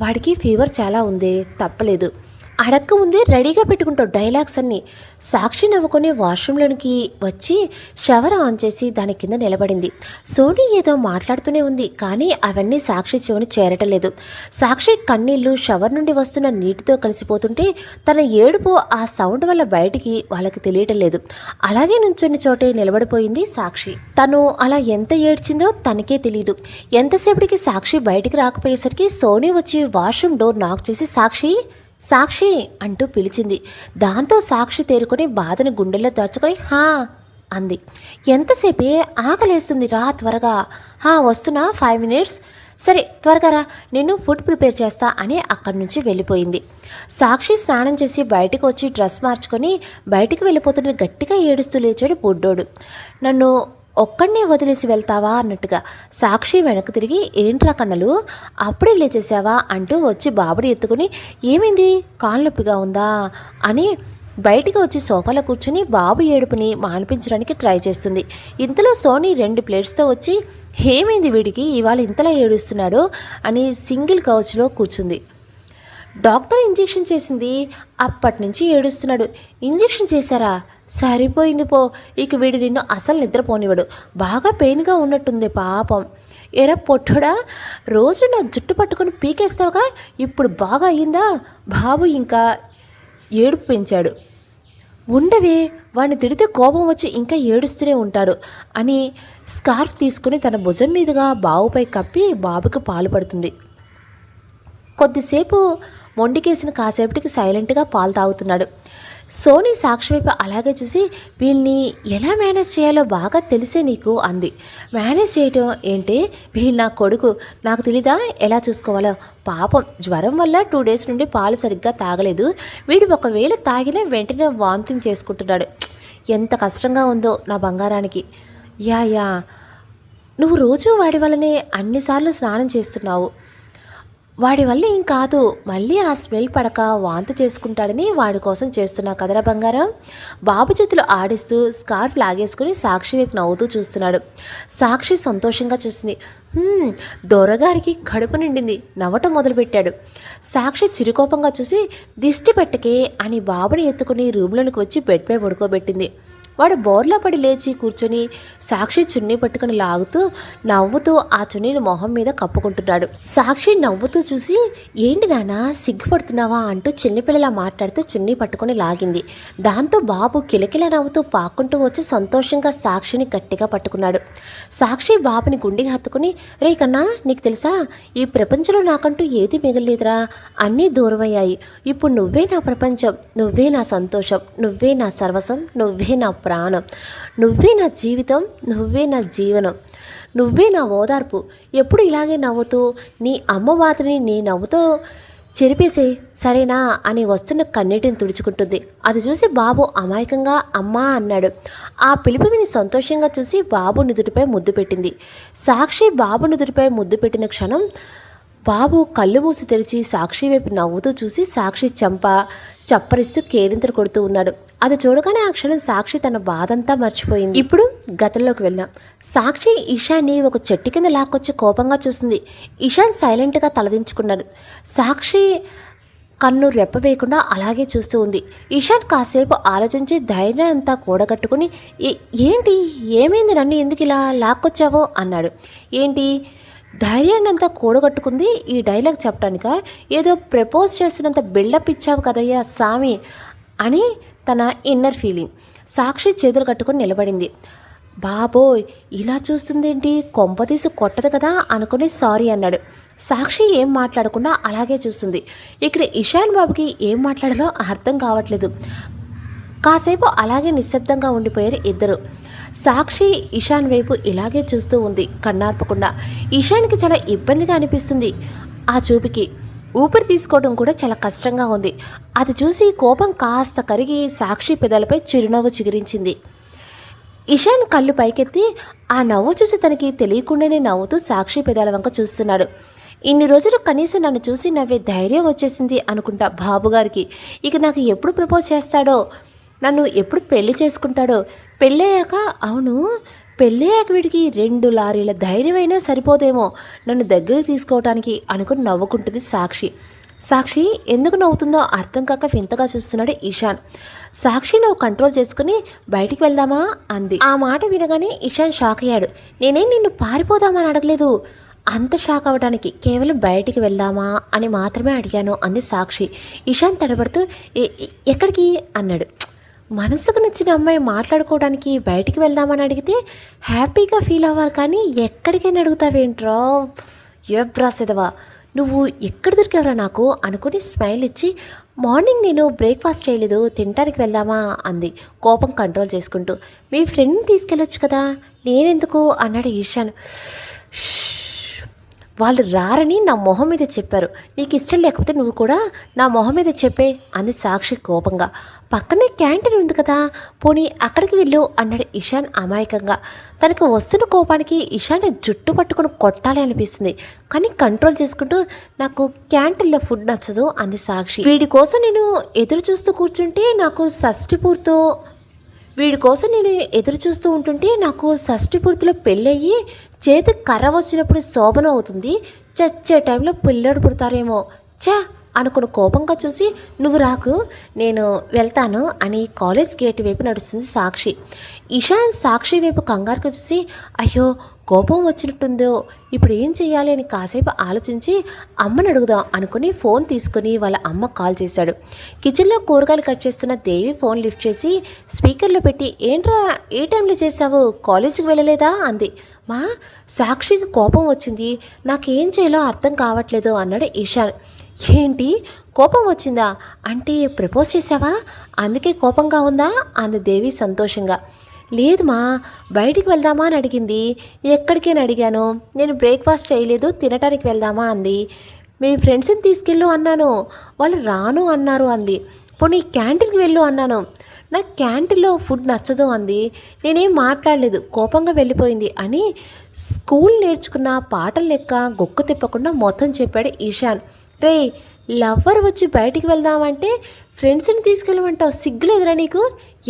వాడికి ఫీవర్ చాలా ఉంది, తప్పలేదు. అడక్క ముందే రెడీగా పెట్టుకుంటావు డైలాగ్స్ అన్నీ. సాక్షి నవ్వుకొని వాష్రూమ్లోనికి వచ్చి షవర్ ఆన్ చేసి దాని కింద నిలబడింది. సోనీ ఏదో మాట్లాడుతూనే ఉంది, కానీ అవన్నీ సాక్షి చెవిని చేరటలేదు. సాక్షి కన్నీళ్లు షవర్ నుండి వస్తున్న నీటితో కలిసిపోతుంటే తన ఏడుపు ఆ సౌండ్ వల్ల బయటికి వాళ్ళకి తెలియటం లేదు. అలాగే నుంచున్న చోటే నిలబడిపోయింది సాక్షి. తను అలా ఎంత ఏడ్చిందో తనకే తెలియదు. ఎంతసేపటికి సాక్షి బయటికి రాకపోయేసరికి సోనీ వచ్చి వాష్రూమ్ డోర్ నాక్ చేసి సాక్షి సాక్షి అంటూ పిలిచింది. దాంతో సాక్షి తేరుకొని బాధని గుండెల్లో దాచుకొని హా అంది. ఎంతసేపే, ఆకలేస్తుంది, రా త్వరగా. వస్తున్నా, 5 minutes. సరే త్వరగా రా, నేను ఫుడ్ ప్రిపేర్ చేస్తా అని అక్కడి నుంచి వెళ్ళిపోయింది. సాక్షి స్నానం చేసి బయటకు వచ్చి డ్రెస్ మార్చుకొని బయటికి వెళ్ళిపోతున్న గట్టిగా ఏడుస్తూ లేచాడు బుడ్డోడు. నన్ను ఒక్కడినే వదిలేసి వెళ్తావా అన్నట్టుగా. సాక్షి వెనక్కి తిరిగి ఏంట్రా కన్నలు అప్పుడే లేచేసావా అంటూ వచ్చి బాబుని ఎత్తుకుని ఏమైంది, కాలు నొప్పిగా ఉందా అని బయటికి వచ్చి సోఫాలో కూర్చుని బాబు ఏడుపుని మానిపించడానికి ట్రై చేస్తుంది. ఇంతలో సోనీ 2 ప్లేట్స్తో వచ్చి ఏమైంది వీడికి ఇవాళ ఇంతలా ఏడుస్తున్నాడు అని సింగిల్ కౌచ్లో కూర్చుంది. డాక్టర్ ఇంజెక్షన్ చేసింది, అప్పటి నుంచి ఏడుస్తున్నాడు. ఇంజెక్షన్ చేశారా, సరిపోయింది పో, ఇక వీడు నిన్ను అసలు నిద్రపోనివాడు. బాగా పెయిన్గా ఉన్నట్టుంది పాపం. ఎరా పొట్టుడా, రోజు నా జుట్టు పట్టుకొని పీకేస్తావుగా, ఇప్పుడు బాగా అయ్యిందా. బాబు ఇంకా ఏడుపు పెంచాడు. ఉండవే, వాడిని తిడితే కోపం వచ్చి ఇంకా ఏడుస్తూనే ఉంటాడు అని స్కార్ఫ్ తీసుకుని తన భుజం మీదుగా బాబుపై కప్పి బాబుకు పాలు పడుతుంది. కొద్దిసేపు మొండికేసిన కాసేపటికి సైలెంట్గా పాలు తాగుతున్నాడు. సోనీ సాక్షి వైపు అలాగే చూసి వీళ్ళని ఎలా మేనేజ్ చేయాలో బాగా తెలిసే నీకు అంది. మేనేజ్ చేయటం ఏంటి, వీళ్ళు నా కొడుకు, నాకు తెలీదా ఎలా చూసుకోవాలో. పాపం జ్వరం వల్ల 2 days నుండి పాలు సరిగ్గా తాగలేదు. వీడు ఒకవేళ తాగినా వెంటనే వామిటింగ్ చేసుకుంటున్నాడు. ఎంత కష్టంగా ఉందో నా బంగారానికి. యా నువ్వు రోజు వాడి వల్లనే అన్నిసార్లు స్నానం చేస్తున్నావు. వాడి వల్ల ఏం కాదు, మళ్ళీ ఆ స్మెల్ పడక వాంతి చేసుకుంటాడని వాడి కోసం చేస్తున్నా కదరా బంగారం. బాబు చేతులు ఆడిస్తూ స్కార్ఫ్ లాగేసుకుని సాక్షి వైపు నవ్వుతూ చూస్తున్నాడు. సాక్షి సంతోషంగా చూసింది. దొరగారికి కడుపు నిండింది, నవ్వటం మొదలుపెట్టాడు. సాక్షి చిరుకోపంగా చూసి దిష్టి పెట్టకే అని బాబుని ఎత్తుకుని రూమ్లోనికి వచ్చి బెడ్పై పడుకోబెట్టింది. వాడు బోర్లా పడి లేచి కూర్చొని సాక్షి చున్నీ పట్టుకుని లాగుతూ నవ్వుతూ ఆ చున్నీని మొహం మీద కప్పుకుంటున్నాడు. సాక్షి నవ్వుతూ చూసి ఏంటి నాన్న సిగ్గుపడుతున్నావా అంటూ చిన్నపిల్లలా మాట్లాడుతూ చున్నీ పట్టుకుని లాగింది. దాంతో బాబు కిలకిలా నవ్వుతూ పాక్కుంటూ వచ్చి సంతోషంగా సాక్షిని గట్టిగా పట్టుకున్నాడు. సాక్షి బాబుని గుండెకి హత్తుకుని రే కన్నా, నీకు తెలుసా ఈ ప్రపంచంలో నాకంటూ ఏది మిగలలేదురా, అన్నీ దూరమయ్యాయి. ఇప్పుడు నువ్వే నా ప్రపంచం, నువ్వే నా సంతోషం, నువ్వే నా సర్వస్వం, నువ్వే నా ప్రాణం, నువ్వే నా జీవితం, నువ్వే నా జీవనం, నువ్వే నా ఓదార్పు. ఎప్పుడు ఇలాగే నవ్వుతూ నీ అమ్మ బాధని నీ నవ్వుతో చెరిపేసే సరేనా అని వస్తున్న కన్నీటిని తుడుచుకుంటుంది. అది చూసి బాబు అమాయకంగా అమ్మా అన్నాడు. ఆ పిలుపు విని సంతోషంగా చూసి బాబు నుదుటిపై ముద్దు పెట్టింది. సాక్షి బాబు నుదుటిపై ముద్దు పెట్టిన క్షణం బాబు కళ్ళు మూసి తెరిచి సాక్షి వైపు నవ్వుతూ చూసి సాక్షి చప్పరిస్తూ కేరింతలు కొడుతూ ఉన్నాడు. అది చూడగానే ఆ క్షణం సాక్షి తన బాధంతా మర్చిపోయింది. ఇప్పుడు గతంలోకి వెళ్దాం. సాక్షి ఇషాన్ని ఒక చెట్టు కింద లాక్కొచ్చి కోపంగా చూస్తుంది. ఇషాన్ సైలెంట్గా తలదించుకున్నాడు. సాక్షి కన్ను రెప్పవేయకుండా అలాగే చూస్తూ ఉంది. ఇషాన్ కాసేపు ఆలోచించి ధైర్యం అంతా కూడగట్టుకుని ఏంటి, ఏమైంది, నన్ను ఎందుకు ఇలా లాక్కొచ్చావో అన్నాడు. ఏంటి ధైర్యాన్ని అంతా కూడగట్టుకుంది ఈ డైలాగ్ చెప్పడానిక, ఏదో ప్రపోజ్ చేసినంత బిల్డప్ ఇచ్చావు కదయ్యా సామి అని తన ఇన్నర్ ఫీలింగ్. సాక్షి చేతులు కట్టుకుని నిలబడింది. బాబోయ్ ఇలా చూస్తుందేంటి, కొంపతీసి కొట్టదు కదా అనుకుని సారీ అన్నాడు. సాక్షి ఏం మాట్లాడకుండా అలాగే చూస్తుంది. ఇక్కడ ఇషాన్ బాబుకి ఏం మాట్లాడాలో అర్థం కావట్లేదు. కాసేపు అలాగే నిశ్శబ్దంగా ఉండిపోయారు ఇద్దరు. సాక్షి ఇషాన్ వైపు ఇలాగే చూస్తూ ఉంది కన్నార్పకుండా. ఇషాన్కి చాలా ఇబ్బందిగా అనిపిస్తుంది. ఆ చూపుకి ఊపిరి తీసుకోవడం కూడా చాలా కష్టంగా ఉంది. అది చూసి కోపం కాస్త కరిగి సాక్షి పెదాలపై చిరునవ్వు చిగురించింది. ఇషాన్ కళ్ళు పైకెత్తి ఆ నవ్వు చూసి తనకి తెలియకుండానే నవ్వుతూ సాక్షి పెదాల వంక చూస్తున్నాడు. ఇన్ని రోజులు కనీసం నన్ను చూసి నవ్వే ధైర్యం వచ్చేసింది అనుకుంటా బాబుగారికి. ఇక నాకు ఎప్పుడు ప్రపోజ్ చేస్తాడో, నన్ను ఎప్పుడు పెళ్లి చేసుకుంటాడో, పెళ్ళయ్యాక అవును పెళ్ళయ్యాక వీడికి 2 లారీల ధైర్యమైనా సరిపోదేమో నన్ను దగ్గరికి తీసుకోవటానికి అనుకుని నవ్వుకుంటుంది సాక్షి. సాక్షి ఎందుకు నవ్వుతుందో అర్థం కాక వింతగా చూస్తున్నాడు ఇషాన్. సాక్షి నువ్వు కంట్రోల్ చేసుకుని బయటికి వెళ్దామా అంది. ఆ మాట వినగానే ఇషాన్ షాక్ అయ్యాడు. నేనేం నిన్ను పారిపోదామని అడగలేదు, అంత షాక్ అవ్వడానికి కేవలం బయటికి వెళ్దామా అని మాత్రమే అడిగాను అంది సాక్షి. ఇషాన్ తడబడుతూ ఎక్కడికి అన్నాడు. మనసుకు నచ్చిన అమ్మాయి మాట్లాడుకోవడానికి బయటికి వెళ్దామని అడిగితే హ్యాపీగా ఫీల్ అవ్వాలి కానీ ఎక్కడికైనా అడుగుతావేంట్రా ఎవ్రాసేదవా, నువ్వు ఎక్కడ దొరికేవరా నాకు అనుకుని స్మైల్ ఇచ్చి మార్నింగ్ నేను బ్రేక్ఫాస్ట్ చేయలేదు, తినడానికి వెళ్దామా అంది కోపం కంట్రోల్ చేసుకుంటూ. మీ ఫ్రెండ్ని తీసుకెళ్ళొచ్చు కదా, నేనెందుకు అన్నాడు ఈశాన్. వాళ్ళు రారని నా మొహం మీద చెప్పారు, నీకు ఇష్టం లేకపోతే నువ్వు కూడా నా మొహం మీద చెప్పే అంది సాక్షి కోపంగా. పక్కనే క్యాంటీన్ ఉంది కదా, పోనీ అక్కడికి వెళ్ళు అన్నాడు ఇషాన్ అమాయకంగా. తనకు వస్తున్న కోపానికి ఇషాన్ని జుట్టు పట్టుకుని కొట్టాలి అనిపిస్తుంది కానీ కంట్రోల్ చేసుకుంటూ నాకు క్యాంటీన్లో ఫుడ్ నచ్చదు అంది సాక్షి. వీడి కోసం నేను ఎదురు చూస్తూ కూర్చుంటే నాకు షష్ఠి పూర్తిలో పెళ్ళయ్యి చేతికి కర్ర వచ్చినప్పుడు శోభనం అవుతుంది, చచ్చే టైంలో పిల్లడు పుడతారేమో చా అనుకుని కోపంగా చూసి నువ్వు రాకు నేను వెళ్తాను అని కాలేజ్ గేట్ వైపు నడుస్తుంది సాక్షి. ఇషాన్ సాక్షి వైపు కంగారుగా చూసి అయ్యో కోపం వచ్చినట్టుందో ఇప్పుడు ఏం చేయాలి అని కాసేపు ఆలోచించి అమ్మని అడుగుదాం అనుకుని ఫోన్ తీసుకుని వాళ్ళ అమ్మ కాల్ చేశాడు. కిచెన్లో కూరగాయలు కట్ చేస్తున్న దేవి ఫోన్ లిఫ్ట్ చేసి స్పీకర్లో పెట్టి ఏంట్రా ఏ టైంలో చేసావు, కాలేజీకి వెళ్ళలేదా అంది. మా సాక్షికి కోపం వచ్చింది, నాకేం చేయాలో అర్థం కావట్లేదు అన్నాడు ఇషాన్. ఏంటి కోపం వచ్చిందా అంటే ప్రపోజ్ చేసావా అందుకే కోపంగా ఉందా అంది దేవి సంతోషంగా. లేదు మా బయటికి వెళ్దామా అని అడిగింది, ఎక్కడికైనా అడిగాను, నేను బ్రేక్ఫాస్ట్ చేయలేదు తినటానికి వెళ్దామా అంది. మీ ఫ్రెండ్స్ని తీసుకెళ్ళు అన్నాను, వాళ్ళు రాను అన్నారు అంది. పోనీ క్యాంటీన్కి వెళ్ళు అన్నాను, నాకు క్యాంటీన్లో ఫుడ్ నచ్చదు అంది. నేనేం మాట్లాడలేదు కోపంగా వెళ్ళిపోయింది అని స్కూల్ నేర్చుకున్న పాటలు లెక్క గొక్కు తిప్పకుండా మొత్తం చెప్పాడు ఈశాన్. రే లవ్వర్ వచ్చి బయటికి వెళ్దామంటే ఫ్రెండ్స్ని తీసుకెళ్ళమంటావు, సిగ్గులేదురా నీకు,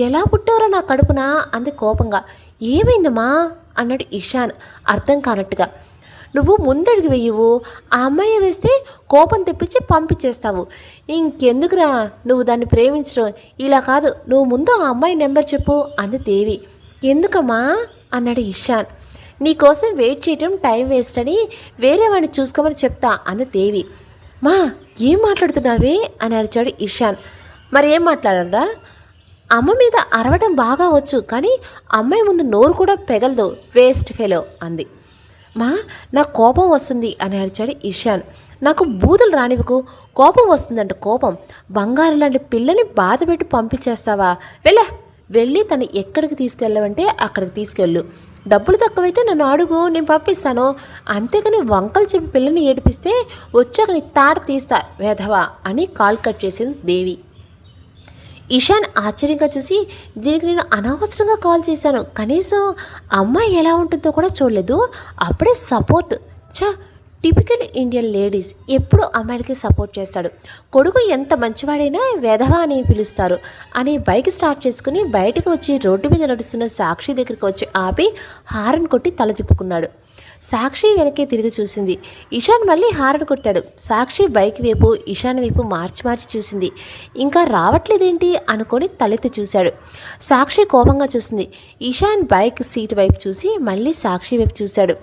ఎలా పుట్టావురా నా కడుపున అంది కోపంగా. ఏమైందమ్మా అన్నాడు ఇషాన్ అర్థం కానట్టుగా. నువ్వు ముందడుగు వెయ్యవు, ఆ అమ్మాయి వేస్తే కోపం తెప్పించి పంపించేస్తావు, ఇంకెందుకురా నువ్వు దాన్ని ప్రేమించడం, ఇలా కాదు నువ్వు ముందు ఆ అమ్మాయి నెంబర్ చెప్పు అంది దేవి. ఎందుకమ్మా అన్నాడు ఇషాన్. నీకోసం వెయిట్ చేయటం టైం వేస్ట్ అని వేరే వాడిని చూసుకోమని చెప్తా అంది దేవి. మా ఏం మాట్లాడుతున్నావే అని అరిచాడు ఇషాన్. మరి ఏం మాట్లాడరా, అమ్మ మీద అరవడం బాగా వచ్చు కానీ అమ్మాయి ముందు నోరు కూడా పెగలదు, వేస్ట్ ఫెలో అంది. మా నాకు కోపం వస్తుంది అని అరిచాడు ఇషాన్. నాకు బూతులు రానివ్వకు, కోపం వస్తుందంట కోపం, బంగారు లాంటి పిల్లని బాధ పెట్టి పంపించేస్తావా, వెళ్ళి తను ఎక్కడికి తీసుకెళ్ళవంటే అక్కడికి తీసుకెళ్ళు, డబ్బులు తక్కువైతే నన్ను అడుగు నేను పంపిస్తాను, అంతేకాని వంకలు చెప్పి పిల్లని ఏడిపిస్తే వచ్చాక నీ తాట తీస్తా వేధవా అని కాల్ కట్ చేసింది దేవి. ఇషాన్ ఆశ్చర్యంగా చూసి దీనికి నేను అనవసరంగా కాల్ చేశాను, కనీసం అమ్మాయి ఎలా ఉంటుందో కూడా చూడలేదు, అప్పుడే సపోర్ట్ టిపికల్ ఇండియన్ లేడీస్ ఎప్పుడు అమ్మాయిలకి సపోర్ట్ చేస్తాడు. కొడుకు ఎంత మంచివాడైనా వెధవా అని పిలుస్తారు అని బైక్ స్టార్ట్ చేసుకుని బయటకు వచ్చి రోడ్డు మీద నడుస్తున్న సాక్షి దగ్గరికి వచ్చి ఆపి హారన్ కొట్టి తల తిప్పుకున్నాడు. సాక్షి వెనక్కి తిరిగి చూసింది. ఇషాన్ మళ్ళీ హారన్ కొట్టాడు. సాక్షి బైక్ వైపు ఇషాన్ వైపు మార్చి మార్చి చూసింది. ఇంకా రావట్లేదేంటి అనుకొని తలెత్తి చూశాడు. సాక్షి కోపంగా చూసింది. ఇషాన్ బైక్ సీట్ వైపు చూసి మళ్ళీ సాక్షి వైపు చూశాడు.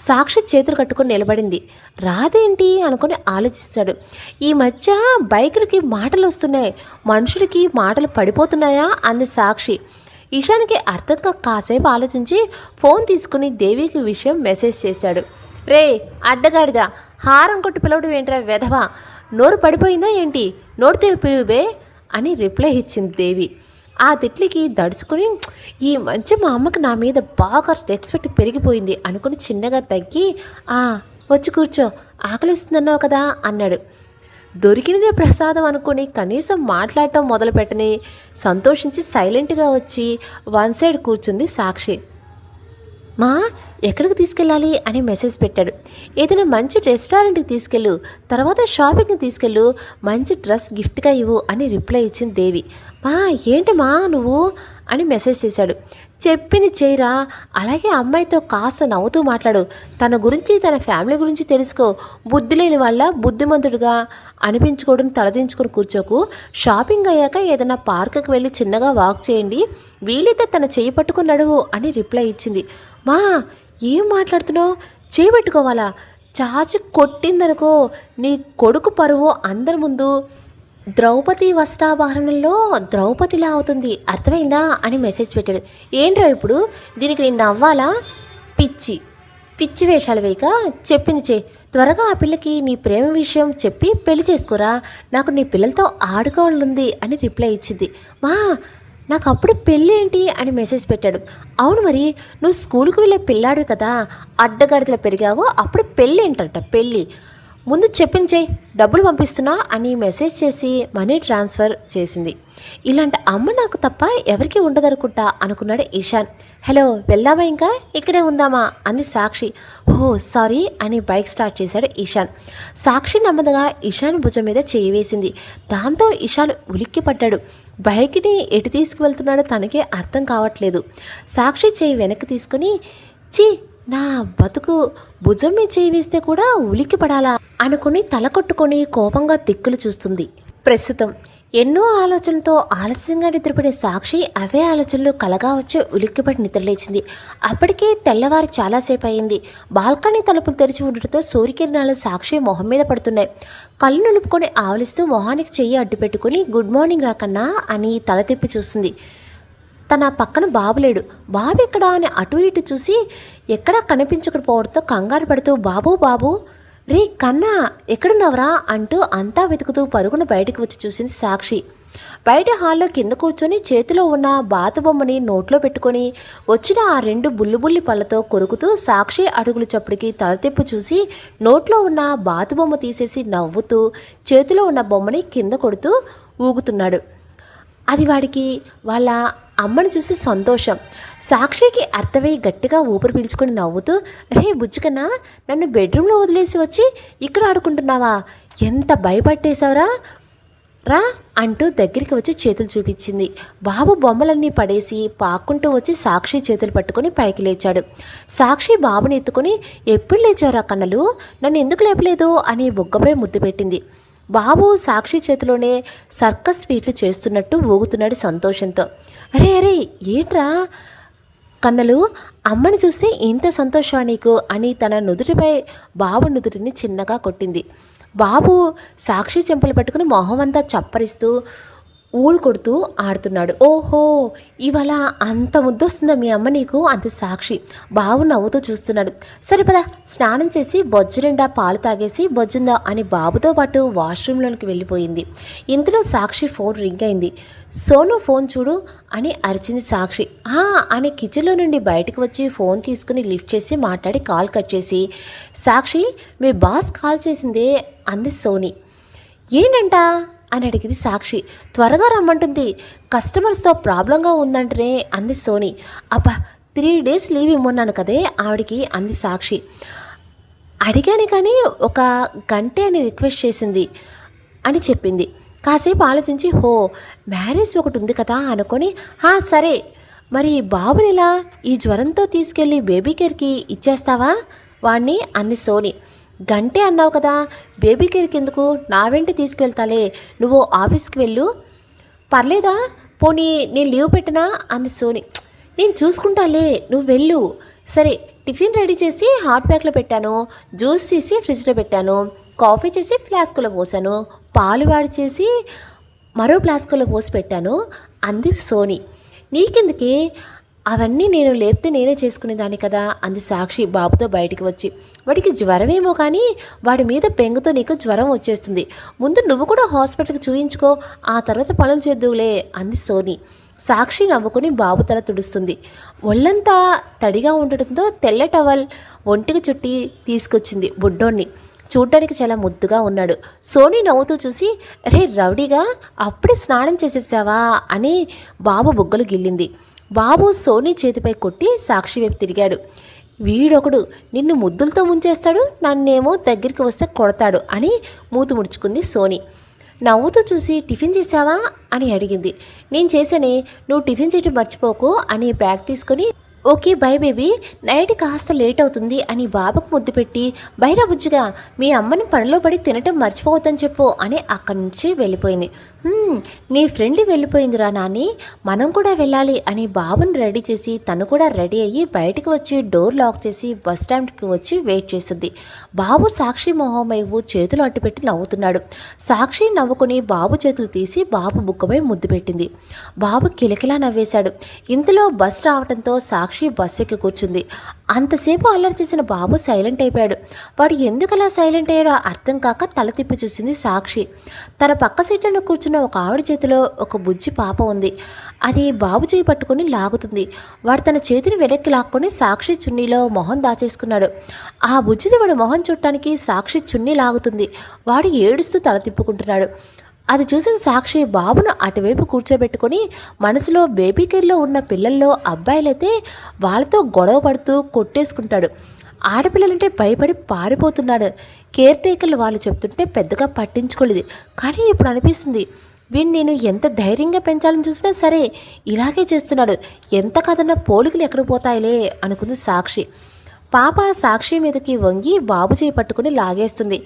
సాక్షి చేతులు కట్టుకొని నిలబడింది. రాదేంటి అనుకొని ఆలోచిస్తాడు. ఈ మధ్య బైకులకి మాటలు వస్తున్నాయి, మనుషులకి మాటలు పడిపోతున్నాయా అంది సాక్షి. ఇషాన్కి అర్థంగా కాసేపు ఆలోచించి ఫోన్ తీసుకుని దేవికి విషయం మెసేజ్ చేశాడు. రే అడ్డగాడిదా, హారం కొట్టి పిలవడం ఏంట్రా వెధవా, నోరు పడిపోయిందా ఏంటి, నోరు పిలువే అని రిప్లై ఇచ్చింది దేవి. ఆ తిట్లికి దడుచుకుని ఈ మధ్య మా అమ్మకి నా మీద బాగా రెస్పెక్ట్ పెరిగిపోయింది అనుకుని చిన్నగా తగ్గి వచ్చి కూర్చో ఆకలిస్తుందన్నావు కదా అన్నాడు. దొరికినదే ప్రసాదం అనుకుని కనీసం మాట్లాడటం మొదలుపెట్టని సంతోషించి సైలెంట్గా వచ్చి వన్ సైడ్ కూర్చుంది సాక్షి. మా ఎక్కడికి తీసుకెళ్ళాలి అని మెసేజ్ పెట్టాడు. ఏదైనా మంచి రెస్టారెంట్కి తీసుకెళ్ళు, తర్వాత షాపింగ్కి తీసుకెళ్ళు, మంచి డ్రెస్ గిఫ్ట్గా ఇవ్వు అని రిప్లై ఇచ్చింది దేవి. మా ఏంటమ్మా నువ్వు అని మెసేజ్ చేశాడు. చెప్పింది చేయరా, అలాగే అమ్మాయితో కాస్త నవ్వుతూ మాట్లాడు, తన గురించి తన ఫ్యామిలీ గురించి తెలుసుకో, బుద్ధి లేని వాళ్ళ బుద్ధిమంతుడిగా అనిపించుకోవడం తలదించుకొని కూర్చోకు, షాపింగ్ అయ్యాక ఏదైనా పార్కుకి వెళ్ళి చిన్నగా వాక్ చేయండి, వీలైతే తన చేయి పట్టుకుని నడువు అని రిప్లై ఇచ్చింది. మా ఏం మాట్లాడుతున్నావు, చేయి పెట్టుకోవాలా, చాచి కొట్టిందనుకో నీ కొడుకు పరువు అందరి ముందు ద్రౌపది వస్త్రాభరణంలో ద్రౌపదిలా అవుతుంది, అర్థమైందా అని మెసేజ్ పెట్టాడు. ఏంట్రా ఇప్పుడు దీనికి నేను నవ్వాలా, పిచ్చి పిచ్చి వేషాలు వేయక చెప్పింది చేయి, త్వరగా ఆ పిల్లకి నీ ప్రేమ విషయం చెప్పి పెళ్లి చేసుకోరా, నాకు నీ పిల్లలతో ఆడుకోవాలనుంది అని రిప్లై ఇచ్చింది. మా నాకు అప్పుడు పెళ్ళి ఏంటి అని మెసేజ్ పెట్టాడు. అవును మరి నువ్వు స్కూల్కి వెళ్ళే పిల్లాడు కదా, అడ్డగడతలు పెరిగావో అప్పుడు పెళ్ళి ఏంటంట, పెళ్ళి ముందు చెప్పించేయి, డబ్బులు పంపిస్తున్నా అని మెసేజ్ చేసి మనీ ట్రాన్స్ఫర్ చేసింది. ఇలాంటి అమ్మ నాకు తప్ప ఎవరికి ఉండదనుకుంటా అనుకున్నాడు ఇషాన్. హలో వెళ్దామా, ఇంకా ఇక్కడే ఉందామా అంది సాక్షి. ఓ సారీ అని బైక్ స్టార్ట్ చేశాడు ఇషాన్. సాక్షి నెమ్మదిగా ఇషాన్ భుజం మీద చేయి వేసింది. దాంతో ఇషాన్ ఉలిక్కి పడ్డాడు. బైక్ని ఎటు తీసుకువెళ్తున్నాడో తనకే అర్థం కావట్లేదు. సాక్షి చేయి వెనక్కి తీసుకుని చీ నా బతుకు, భుజం మీద చేయి వేస్తే కూడా ఉలిక్కి పడాలా అనుకుని తల కొట్టుకొని కోపంగా దిక్కులు చూస్తుంది. ప్రస్తుతం ఎన్నో ఆలోచనలతో ఆలస్యంగా నిద్రపడే సాక్షి అవే ఆలోచనలు కలగా వచ్చి ఉలిక్కిపడి నిద్రలేచింది. అప్పటికే తెల్లవారు చాలాసేపు అయింది. బాల్కనీ తలుపులు తెరిచి ఉండటంతో సూర్యకిరణాలు సాక్షి మొహం మీద పడుతున్నాయి. కళ్ళు నులుపుకొని ఆవలిస్తూ మొహానికి చెయ్యి అడ్డు పెట్టుకుని గుడ్ మార్నింగ్ రాకన్నా అని తల తిప్పి చూస్తుంది. తన పక్కన బాబు లేడు. బాబు ఎక్కడా అని అటు ఇటు చూసి ఎక్కడా కనిపించకపోవడంతో కంగారు పడుతూ బాబు బాబు రే కన్నా ఎక్కడున్నావరా అంటూ అంతా వెతుకుతూ పరుగున బయటకు వచ్చి చూసింది సాక్షి. బయట హాల్లో కింద కూర్చొని చేతిలో ఉన్న బాత బొమ్మని నోట్లో పెట్టుకొని వచ్చిన ఆ 2 బుల్లి పళ్ళతో కొరుకుతూ సాక్షి అడుగులు చప్పుడికి తలతిప్పి చూసి నోట్లో ఉన్న బాత బొమ్మ తీసేసి నవ్వుతూ చేతిలో ఉన్న బొమ్మని కింద కొడుతూ ఊగుతున్నాడు. అది వాడికి వాళ్ళ అమ్మని చూసి సంతోషం. సాక్షికి అర్థమై గట్టిగా ఊపిరి పీల్చుకొని నవ్వుతూ రే బుజ్జికన్నా, నన్ను బెడ్రూమ్లో వదిలేసి వచ్చి ఇక్కడ ఆడుకుంటున్నావా, ఎంత భయపట్టేశావురా రా అంటూ దగ్గరికి వచ్చి చేతులు చూపించింది. బాబు బొమ్మలన్నీ పడేసి పాక్కుంటూ వచ్చి సాక్షి చేతులు పట్టుకొని పైకి లేచాడు. సాక్షి బాబుని ఎత్తుకొని ఎప్పుడు లేచారా కన్నలు, నన్ను ఎందుకు లేపలేదు అని బుగ్గపై ముద్దు పెట్టింది. బాబు సాక్షి చేతిలోనే సర్కస్ ఫీట్లు చేస్తున్నట్టు ఊగుతున్నాడు సంతోషంతో. అరే అరే ఏంట్రా కన్నలు, అమ్మని చూస్తే ఇంత సంతోషమా నీకు అని తన నుదుటిపై బాబు నుదుటిని చిన్నగా కొట్టింది. బాబు సాక్షి చెంపలు పట్టుకుని మొహమంతా చప్పరిస్తూ ఊళ్ళు కొడుతూ ఆడుతున్నాడు. ఓహో ఇవాళ అంత ముద్దొస్తుందా మీ అమ్మ నీకు అంత సాక్షి. బాబు నవ్వుతూ చూస్తున్నాడు. సరే పద స్నానం చేసి బొజ్జు నిండా పాలు తాగేసి బొజ్జుందా అని బాబుతో పాటు వాష్రూమ్లోనికి వెళ్ళిపోయింది. ఇంతలో సాక్షి ఫోన్ రింగ్ అయింది. సోను ఫోన్ చూడు అని అరిచింది సాక్షి. అని కిచెన్లో నుండి బయటకు వచ్చి ఫోన్ తీసుకుని లిఫ్ట్ చేసి మాట్లాడి కాల్ కట్ చేసి సాక్షి మీ బాస్ కాల్ చేసిందే అంది సోని. ఏంటంట అని అడిగింది సాక్షి. త్వరగా రమ్మంటుంది, కస్టమర్స్తో ప్రాబ్లంగా ఉందంటనే అంది సోని. అబ్బా 3 days లీవ్ ఇమ్మన్నాను కదే ఆవిడికి అంది సాక్షి. అడిగాను కానీ ఒక గంటే అని రిక్వెస్ట్ చేసింది అని చెప్పింది. కాసేపు ఆలోచించి మ్యారేజ్ ఒకటి ఉంది కదా అనుకొని సరే మరి బాబునిలా ఈ జ్వరంతో తీసుకెళ్ళి బేబీ కేర్కి ఇచ్చేస్తావా వాణ్ణి అంది సోని. గంటే అన్నావు కదా, బేబీ కేర్కి ఎందుకు, నా వెంట తీసుకువెళ్తాలే, నువ్వు ఆఫీస్కి వెళ్ళు. పర్లేదా, పోనీ నేను లీవ్ పెట్టినా అంది సోని. నేను చూసుకుంటాలే, నువ్వు వెళ్ళు. సరే, టిఫిన్ రెడీ చేసి హాట్ బ్యాగ్లో పెట్టాను, జ్యూస్ తీసి ఫ్రిడ్జ్లో పెట్టాను, కాఫీ చేసి ఫ్లాస్కులో పోసాను, పాలు వాడి చేసి మరో ఫ్లాస్కులో పోసి పెట్టాను అంది సోని. నీకెందుకే, అవన్నీ నేను లేపితే నేనే చేసుకునేదాన్ని కదా అంది సాక్షి బాబుతో బయటికి వచ్చి. వాడికి జ్వరమేమో కానీ వాడి మీద పెంగుతో నీకు జ్వరం వచ్చేస్తుంది, ముందు నువ్వు కూడా హాస్పిటల్కి చూయించుకో, ఆ తర్వాత పనులు చేద్దువులే అంది సోని. సాక్షి నవ్వుకుని బాబు తల తుడుస్తుంది. ఒళ్ళంతా తడిగా ఉండటంతో తెల్ల టవల్ ఒంటికి చుట్టి తీసుకొచ్చింది బుడ్డోన్ని. చూడ్డానికి చాలా ముద్దుగా ఉన్నాడు. సోని నవ్వుతూ చూసి, రే రౌడీగా, అప్పుడే స్నానం చేసేసావా అని బాబు బుగ్గలు గిల్లింది. బాబు సోని చేతిపై కొట్టి సాక్షి వైపు తిరిగాడు. వీడొకడు నిన్ను ముద్దులతో ముంచేస్తాడు, నన్నేమో దగ్గరికి వస్తే కొడతాడు అని మూతి ముడుచుకుంది సోని. నవ్వుతూ చూసి, టిఫిన్ చేసావా అని అడిగింది. నేను చేశానే, నువ్వు టిఫిన్ చేయటం మర్చిపోకు అని బ్యాగ్ తీసుకొని, ఓకే బై బేబీ, నైట్ కాస్త లేట్ అవుతుంది అని బాబుకు ముద్దు పెట్టి, బైరా బుజ్జిగా, మీ అమ్మని పనిలో పడి తినటం మర్చిపోవద్దని చెప్పు అని అక్కడి నుంచి వెళ్ళిపోయింది. నీ ఫ్రెండ్ వెళ్ళిపోయిందిరా నాని, మనం కూడా వెళ్ళాలి అని బాబుని రెడీ చేసి తను కూడా రెడీ అయ్యి బయటకు వచ్చి డోర్ లాక్ చేసి బస్ స్టాండ్కి వచ్చి వెయిట్ చేస్తుంది. బాబు సాక్షి మొహం వైపు చేతులు అట్టుపెట్టి నవ్వుతున్నాడు. సాక్షి నవ్వుకుని బాబు చేతులు తీసి బాబు బుక్కపై ముద్దు పెట్టింది. బాబు కిలకిలా నవ్వేశాడు. ఇంతలో బస్ రావడంతో సాక్షి బస్ ఎక్కి కూర్చుంది. అంతసేపు అల్లరి చేసిన బాబు సైలెంట్ అయిపోయాడు. వాడు ఎందుకు అలా సైలెంట్ అయ్యాడో అర్థం కాక తల తిప్పి చూసింది సాక్షి. తన పక్క సీట్లలో కూర్చున్న ఒక ఆవిడ చేతిలో ఒక బుజ్జి పాప ఉంది. అది బాబు చేయి పట్టుకుని లాగుతుంది. వాడు తన చేతిని వెనక్కి లాక్కొని సాక్షి చున్నీలో మొహం దాచేసుకున్నాడు. ఆ బుజ్జిది వాడు మొహం చూడటానికి సాక్షి చున్నీ లాగుతుంది. వాడు ఏడుస్తూ తల తిప్పుకుంటున్నాడు. అది చూసిన సాక్షి బాబును అటువైపు కూర్చోబెట్టుకొని మనసులో బేబీ కేర్లో ఉన్న పిల్లల్లో అబ్బాయిలైతే వాళ్ళతో గొడవ పడుతూ కొట్టేసుకుంటాడు. ఆడపిల్లలంటే భయపడి పారిపోతున్నాడు. కేర్ టేకర్లు వాళ్ళు చెప్తుంటే పెద్దగా పట్టించుకోలేదు. కానీ ఇప్పుడు అనిపిస్తుంది, వీడిని నేను ఎంత ధైర్యంగా పెంచాలని చూసినా సరే ఇలాగే చేస్తున్నాడు, ఎంత కదన్నా పోలికలు ఎక్కడికి పోతాయిలే అనుకుంది సాక్షి. పాప సాక్షి మీదకి వంగి బాబు చేయి పట్టుకుని లాగేస్తుంది.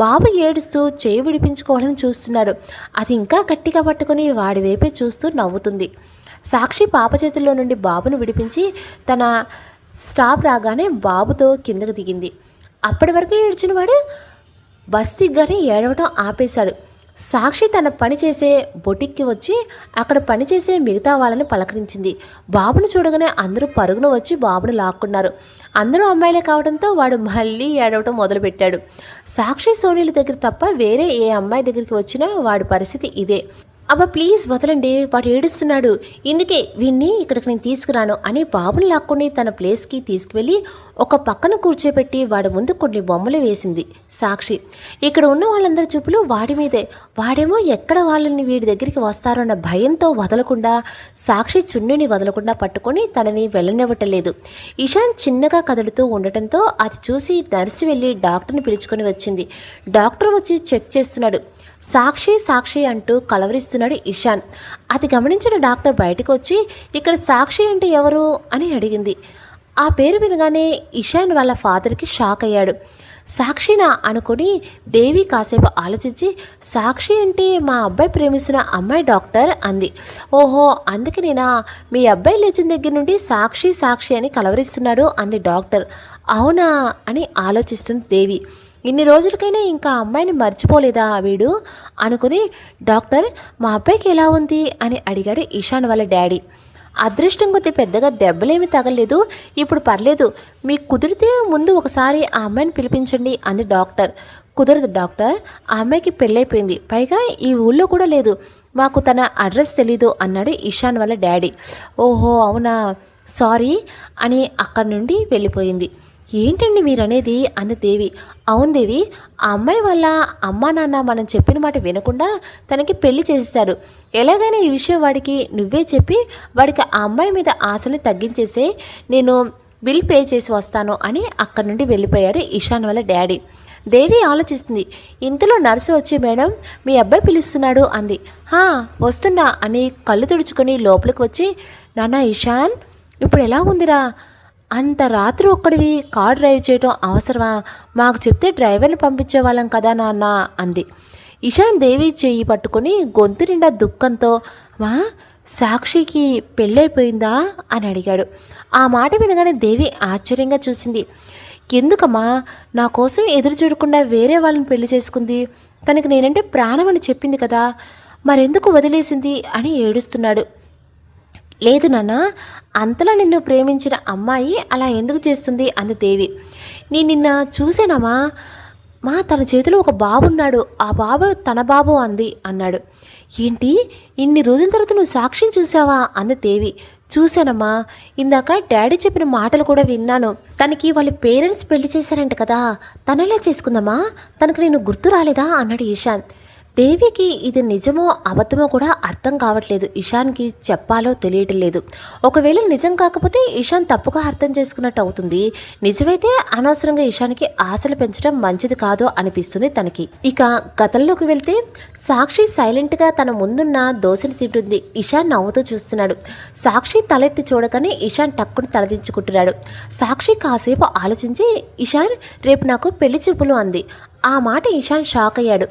బాబు ఏడుస్తూ చేయి విడిపించుకోవాలని చూస్తున్నాడు. అది ఇంకా గట్టిగా పట్టుకుని వాడి వైపే చూస్తూ నవ్వుతుంది. సాక్షి పాప చేతుల్లో నుండి బాబును విడిపించి తన స్టాప్ రాగానే బాబుతో కిందకు దిగింది. అప్పటి వరకు ఏడ్చిన వాడు బస్ దిగ్గానే ఏడవటం ఆపేశాడు. సాక్షి తన పని చేసే బొటిక్కి వచ్చి అక్కడ పనిచేసే మిగతా వాళ్ళని పలకరించింది. బాబును చూడగానే అందరూ పరుగున వచ్చి బాబును లాక్కున్నారు. అందరూ అమ్మాయిలే కావడంతో వాడు మళ్ళీ ఏడవటం మొదలుపెట్టాడు. సాక్షి సోనీల దగ్గర తప్ప వేరే ఏ అమ్మాయి దగ్గరికి వచ్చినా వాడి పరిస్థితి ఇదే. అబ్బా ప్లీజ్ వదలండి, వాడు ఏడుస్తున్నాడు, ఇందుకే వీణ్ణి ఇక్కడికి నేను తీసుకురాను అని బాబుని లాక్కొని తన ప్లేస్కి తీసుకువెళ్ళి ఒక పక్కన కూర్చోబెట్టి వాడి ముందు కొన్ని బొమ్మలు వేసింది సాక్షి. ఇక్కడ ఉన్న వాళ్ళందరి చూపులు వాడి మీదే. వాడేమో ఎక్కడ వాళ్ళని వీడి దగ్గరికి వస్తారో అన్న భయంతో వదలకుండా సాక్షి చున్నీని వదలకుండా పట్టుకొని తనని వెళ్ళనివ్వటలేదు. ఇషాన్ చిన్నగా కదులుతూ ఉండటంతో అది చూసి నర్సు వెళ్ళి డాక్టర్ని పిలుచుకొని వచ్చింది. డాక్టర్ వచ్చి చెక్ చేస్తున్నాడు. సాక్షి సాక్షి అంటూ కలవరిస్తున్నాడు ఇషాన్. అది గమనించిన డాక్టర్ బయటకు వచ్చి, ఇక్కడ సాక్షి అంటే ఎవరు అని అడిగింది. ఆ పేరు వినగానే ఇషాన్ వాళ్ళ ఫాదర్కి షాక్ అయ్యాడు. సాక్షినా అనుకుని దేవి కాసేపు ఆలోచించి, సాక్షి అంటే మా అబ్బాయి ప్రేమిస్తున్న అమ్మాయి డాక్టర్ అంది. ఓహో అందుకనేనా మీ అబ్బాయి లేచిన దగ్గర నుండి సాక్షి సాక్షి అని కలవరిస్తున్నాడు అంది డాక్టర్. అవునా అని ఆలోచిస్తుంది దేవి. ఇన్ని రోజులకైనా ఇంకా అమ్మాయిని మర్చిపోలేదా వీడు అనుకుని, డాక్టర్ మా అబ్బాయికి ఎలా ఉంది అని అడిగాడు ఇషాన్ వాళ్ళ డాడీ. అదృష్టం కొద్ది పెద్దగా దెబ్బలేమీ తగలేదు, ఇప్పుడు పర్లేదు, మీకు కుదిరితే ముందు ఒకసారి ఆ అమ్మాయిని పిలిపించండి అంది డాక్టర్. కుదరదు డాక్టర్, ఆ అమ్మాయికి పెళ్ళైపోయింది, పైగా ఈ ఊళ్ళో కూడా లేదు, మాకు తన అడ్రస్ తెలీదు అన్నాడు ఇషాన్ వాళ్ళ డాడీ. ఓహో అవునా, సారీ అని అక్కడి నుండి వెళ్ళిపోయింది. ఏంటండి మీరనేది అంది దేవి. అవును దేవి, ఆ అమ్మాయి వాళ్ళ అమ్మా నాన్న మనం చెప్పిన మాట వినకుండా తనకి పెళ్లి చేసేశారు. ఎలాగైనా ఈ విషయం వాడికి నువ్వే చెప్పి వాడికి ఆ అమ్మాయి మీద ఆశని తగ్గించేసే, నేను బిల్ పే చేసి వస్తాను అని అక్కడి నుండి వెళ్ళిపోయాడు ఇషాన్ వాళ్ళ డాడీ. దేవి ఆలోచిస్తుంది. ఇంతలో నర్సు వచ్చి, మేడం మీ అబ్బాయి పిలుస్తున్నాడు అంది. వస్తున్నా అని కళ్ళు తుడుచుకొని లోపలికి వచ్చి, నాన్న ఇషాన్ ఇప్పుడు ఎలా ఉందిరా? అంత రాత్రి ఒక్కడివి కార్ డ్రైవ్ చేయడం అవసరమా? మాకు చెప్తే డ్రైవర్ని పంపించేవాళ్ళం కదా నాన్న అంది. ఇషాన్ దేవి చెయ్యి పట్టుకొని గొంతు నిండా దుఃఖంతో, మా సాక్షికి పెళ్ళైపోయిందా అని అడిగాడు. ఆ మాట వినగానే దేవి ఆశ్చర్యంగా చూసింది. ఎందుకమ్మా నా కోసం ఎదురు చూడకుండా వేరే వాళ్ళని పెళ్లి చేసుకుంది? తనకి నేనంటే ప్రాణం అని చెప్పింది కదా, మరెందుకు వదిలేసింది అని ఏడుస్తున్నాడు. లేదు నాన్న, అంతలా నిన్ను ప్రేమించిన అమ్మాయి అలా ఎందుకు చేస్తుంది అంది దేవి. నేను నిన్న చూసానమ్మా, తన చేతిలో ఒక బాబున్నాడు, ఆ బాబు తన బాబు అంది అన్నాడు. ఏంటి, ఇన్ని రోజుల తర్వాత నువ్వు సాక్షిని చూసావా అంది దేవి. చూశానమ్మా, ఇందాక డాడీ చెప్పిన మాటలు కూడా విన్నాను. తనకి వాళ్ళ పేరెంట్స్ పెళ్లి చేశారంట కదా, తనలా చేసుకుందామా? తనకు నేను గుర్తు రాలేదా అన్నాడు ఇషాన్. దేవికి ఇది నిజమో అబద్ధమో కూడా అర్థం కావట్లేదు. ఇషాన్కి చెప్పాలో తెలియటం లేదు. ఒకవేళ నిజం కాకపోతే ఇషాన్ తప్పుగా అర్థం చేసుకున్నట్టు అవుతుంది. నిజమైతే అనవసరంగా ఇషాన్కి ఆశలు పెంచడం మంచిది కాదో అనిపిస్తుంది తనకి. ఇక గతంలోకి వెళ్తే సాక్షి సైలెంట్గా తన ముందున్న దోశని తింటుంది. ఇషాన్ నవ్వుతూ చూస్తున్నాడు. సాక్షి తలెత్తి చూడగానే ఇషాన్ టక్కుని తలదించుకుంటున్నాడు. సాక్షి కాసేపు ఆలోచించి, ఇషాన్ రేపు నాకు పెళ్లి చూపులు అంది. ఆ మాట ఇషాన్ షాక్ అయ్యాడు.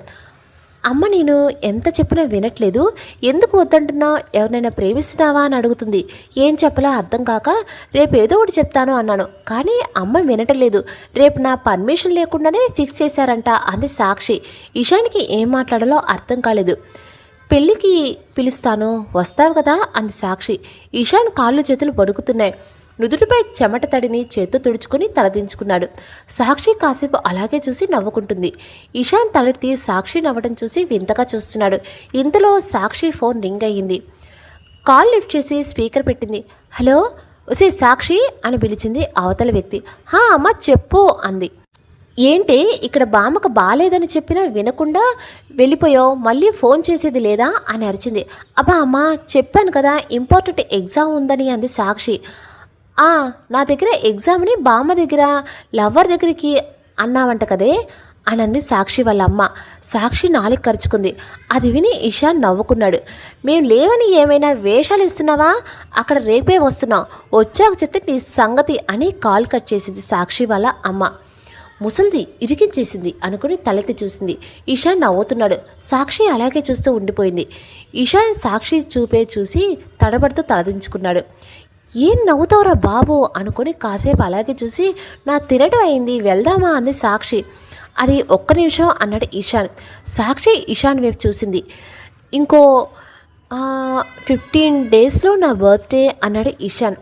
అమ్మ నేను ఎంత చెప్పినా వినట్లేదు, ఎందుకు వద్దంటున్నావు? ఎవరినైనా ప్రేమిస్తున్నావా అని అడుగుతుంది. ఏం చెప్పలా అర్థం కాక రేపు ఏదో ఒకటి చెప్తాను అన్నాను, కానీ అమ్మ వినటలేదు. రేపు నా పర్మిషన్ లేకుండానే ఫిక్స్ చేశారంట అంది సాక్షి. ఇషాన్కి ఏం మాట్లాడాలో అర్థం కాలేదు. పెళ్ళికి పిలుస్తాను, వస్తావు కదా అంది సాక్షి. ఇషాన్ కాళ్ళు చేతులు వణుకుతున్నాయి. నుదుటిపై చెమట తడిని చేత్తో తుడుచుకుని తలదించుకున్నాడు. సాక్షి కాసేపు అలాగే చూసి నవ్వుకుంటుంది. ఇషాన్ తలెత్తి సాక్షి నవ్వడం చూసి వింతగా చూస్తున్నాడు. ఇంతలో సాక్షి ఫోన్ రింగ్ అయ్యింది. కాల్ లిఫ్ట్ చేసి స్పీకర్ పెట్టింది. హలో, ఒసే సాక్షి అని పిలిచింది అవతల వ్యక్తి. అమ్మ చెప్పు అంది. ఏంటి, ఇక్కడ బామ్మకు బాలేదని చెప్పినా వినకుండా వెళ్ళిపోయావు, మళ్ళీ ఫోన్ చేసేది లేదా అని అరిచింది. అబ్బా అమ్మ, చెప్పాను కదా ఇంపార్టెంట్ ఎగ్జామ్ ఉందని అంది సాక్షి. నా దగ్గర ఎగ్జామ్ని బామ్మ దగ్గర లవ్వర్ దగ్గరికి అన్నావంట కదే అనంది సాక్షి వాళ్ళ అమ్మ. సాక్షి నాలుగు ఖర్చుకుంది. అది విని ఇషాన్ నవ్వుకున్నాడు. మేము లేవని ఏమైనా వేషాలు ఇస్తున్నావా? అక్కడ రేపే వస్తున్నావు, వచ్చాక చెప్తే నీ సంగతి అని కాల్ కట్ చేసింది సాక్షి వాళ్ళ అమ్మ. ముసలిది ఇరికించేసింది అనుకుని తలెత్తి చూసింది. ఇషాన్ నవ్వుతున్నాడు. సాక్షి అలాగే చూస్తూ ఉండిపోయింది. ఇషాన్ సాక్షి చూపే చూసి తడబడుతూ తలదించుకున్నాడు. ఏం నవ్వుతావురా బాబు అనుకుని కాసేపు అలాగే చూసి, నా తినటం అయింది, వెళ్దామా అంది సాక్షి. అది ఒక్క నిమిషం అన్నాడు ఇషాన్. సాక్షి ఇషాన్ వైపు చూసింది. ఇంకో 15 డేస్లో నా బర్త్డే అన్నాడు ఇషాన్.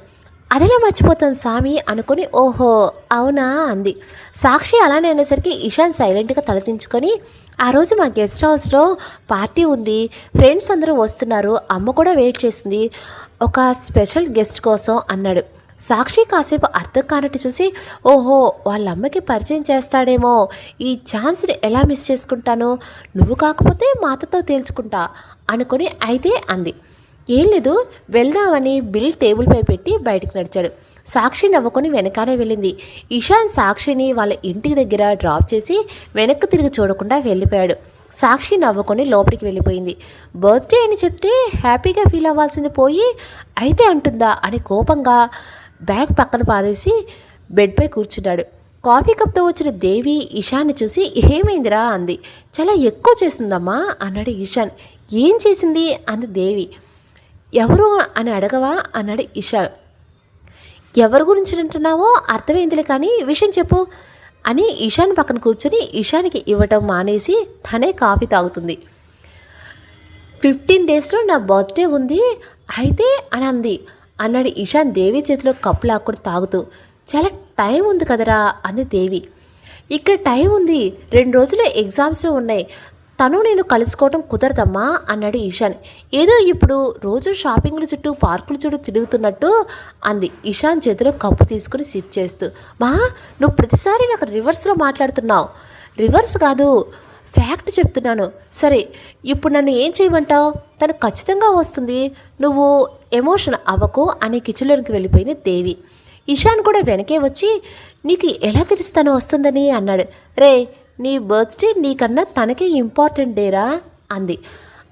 అదేలా మర్చిపోతాను సామి అనుకుని, ఓహో అవునా అంది. సాక్షి అలానే అనేసరికి ఇషాన్ సైలెంట్గా తలదించుకొని, ఆ రోజు మా గెస్ట్ హౌస్లో పార్టీ ఉంది, ఫ్రెండ్స్ అందరూ వస్తున్నారు, అమ్మ కూడా వెయిట్ చేసింది ఒక స్పెషల్ గెస్ట్ కోసం అన్నాడు. సాక్షి కాసేపు అర్థం కానట్టు చూసి, ఓహో వాళ్ళ అమ్మకి పరిచయం చేస్తాడేమో, ఈ ఛాన్స్ని ఎలా మిస్ చేసుకుంటాను, నువ్వు కాకపోతే మా అత్తతో తేల్చుకుంటా అనుకుని అయితే అంది. ఏం లేదు, వెళ్దామని బిల్ టేబుల్పై పెట్టి బయటికి నడిచాడు. సాక్షి నవ్వుకొని వెనకాలే వెళ్ళింది. ఇషాన్ సాక్షిని వాళ్ళ ఇంటికి దగ్గర డ్రాప్ చేసి వెనక్కి తిరిగి చూడకుండా వెళ్ళిపోయాడు. సాక్షి నవ్వుకొని లోపలికి వెళ్ళిపోయింది. బర్త్డే అని చెప్తే హ్యాపీగా ఫీల్ అవ్వాల్సింది పోయి అయితే అంటుందా అని కోపంగా బ్యాగ్ పక్కన పారేసి బెడ్పై కూర్చున్నాడు. కాఫీ కప్తో వచ్చిన దేవి ఇషాన్ని చూసి, ఏమైందిరా అంది. చాలా ఎక్కువ చేసిందమ్మా అన్నాడు ఇషాన్. ఏం చేసింది అంది దేవి. ఎవరు అని అడగవా అన్నాడు ఇషాన్. ఎవరి గురించి అంటున్నావో అర్థమైందిలే, కానీ విషయం చెప్పు అని ఇషాన్ పక్కన కూర్చొని ఇషాన్కి ఇవ్వటం మానేసి తనే కాఫీ తాగుతుంది. 15 డేస్లో నా బర్త్డే ఉంది అయితే అని అంది అన్నాడు ఇషాన్ దేవి చేతిలో కప్పు లాక్కుని తాగుతూ. చాలా టైం ఉంది కదరా అంది దేవి. ఇక్కడ టైం ఉంది, 2 రోజులు ఎగ్జామ్స్ ఉన్నాయి, తను నేను కలుసుకోవడం కుదరదమ్మా అన్నాడు ఇషాన్. ఏదో ఇప్పుడు రోజు షాపింగ్ల చుట్టూ పార్కుల చుట్టూ తిరుగుతున్నట్టు అంది ఇషాన్ చేతిలో కప్పు తీసుకుని సిప్ చేస్తూ. నువ్వు ప్రతిసారి నాకు రివర్స్లో మాట్లాడుతున్నావు. రివర్స్ కాదు, ఫ్యాక్ట్ చెప్తున్నాను. సరే ఇప్పుడు నన్ను ఏం చేయమంటావు? తను ఖచ్చితంగా వస్తుంది, నువ్వు ఎమోషన్ అవ్వకు అని కిచెన్లోకి వెళ్ళిపోయింది దేవి. ఇషాన్ కూడా వెనకే వచ్చి నీకు ఎలా తెలుసు తను వస్తుందని అన్నాడు. రే నీ బర్త్డే నీకన్నా తనకే ఇంపార్టెంట్ డేరా అంది.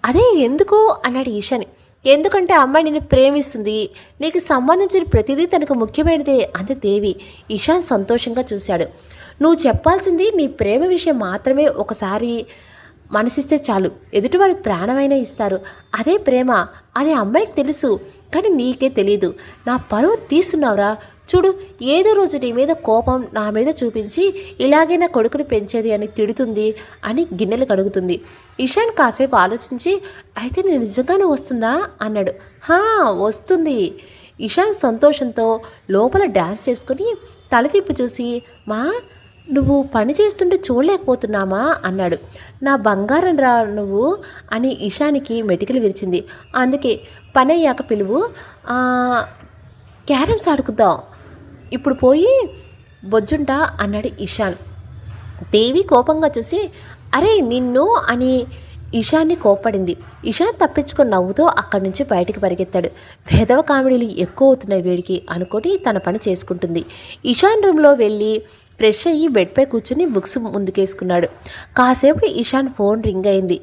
అదే ఎందుకు అన్నాడు ఈశాన్. ఎందుకంటే అమ్మాయి నిన్ను ప్రేమిస్తుంది, నీకు సంబంధించిన ప్రతిదీ తనకు ముఖ్యమైనదే అంది దేవి. ఇషాన్ సంతోషంగా చూశాడు. నువ్వు చెప్పాల్సింది నీ ప్రేమ విషయం మాత్రమే. ఒకసారి మనసిస్తే చాలు, ఎదుటివాడి ప్రాణమైనా ఇస్తారు. అదే ప్రేమ, అదే అమ్మాయికి తెలుసు, కానీ నీకే తెలీదు. నా పరువు తీస్తున్నావురా. చూడు, ఏదో రోజు నీ మీద కోపం నా మీద చూపించి ఇలాగే నా కొడుకుని పెంచేది అని తిడుతుంది అని గిన్నెలు కడుగుతుంది. ఇషాన్ కాసేపు ఆలోచించి అయితే నేను నిజంగానే వస్తుందా అన్నాడు. వస్తుంది. ఇషాన్ సంతోషంతో లోపల డ్యాన్స్ చేసుకుని తల తిప్పి చూసి మా నువ్వు పని చేస్తుంటే చూడలేకపోతున్నామా అన్నాడు. నా బంగారం రా నువ్వు అని ఇషానికి మెటికలు విరిచింది. అందుకే పని అయ్యాక పిలువు, క్యారమ్స్ ఆడుకుందాం, ఇప్పుడు పోయి బొజ్జుంటా అన్నాడు ఇషాన్. దేవి కోపంగా చూసి అరే నిన్ను అని ఇషాన్ని కోప్పడింది. ఇషాన్ తప్పించుకొని నవ్వుతూ అక్కడి నుంచి బయటికి పరిగెత్తాడు. భేదవ కామెడీలు ఎక్కువ అవుతున్నాయి వీడికి అనుకొని తన పని చేసుకుంటుంది. ఇషాన్ రూమ్లో వెళ్ళి ఫ్రెష్ అయ్యి బెడ్పై కూర్చుని బుక్స్ ముందుకేసుకున్నాడు. కాసేపు ఇషాన్ ఫోన్ రింగ్ అయింది.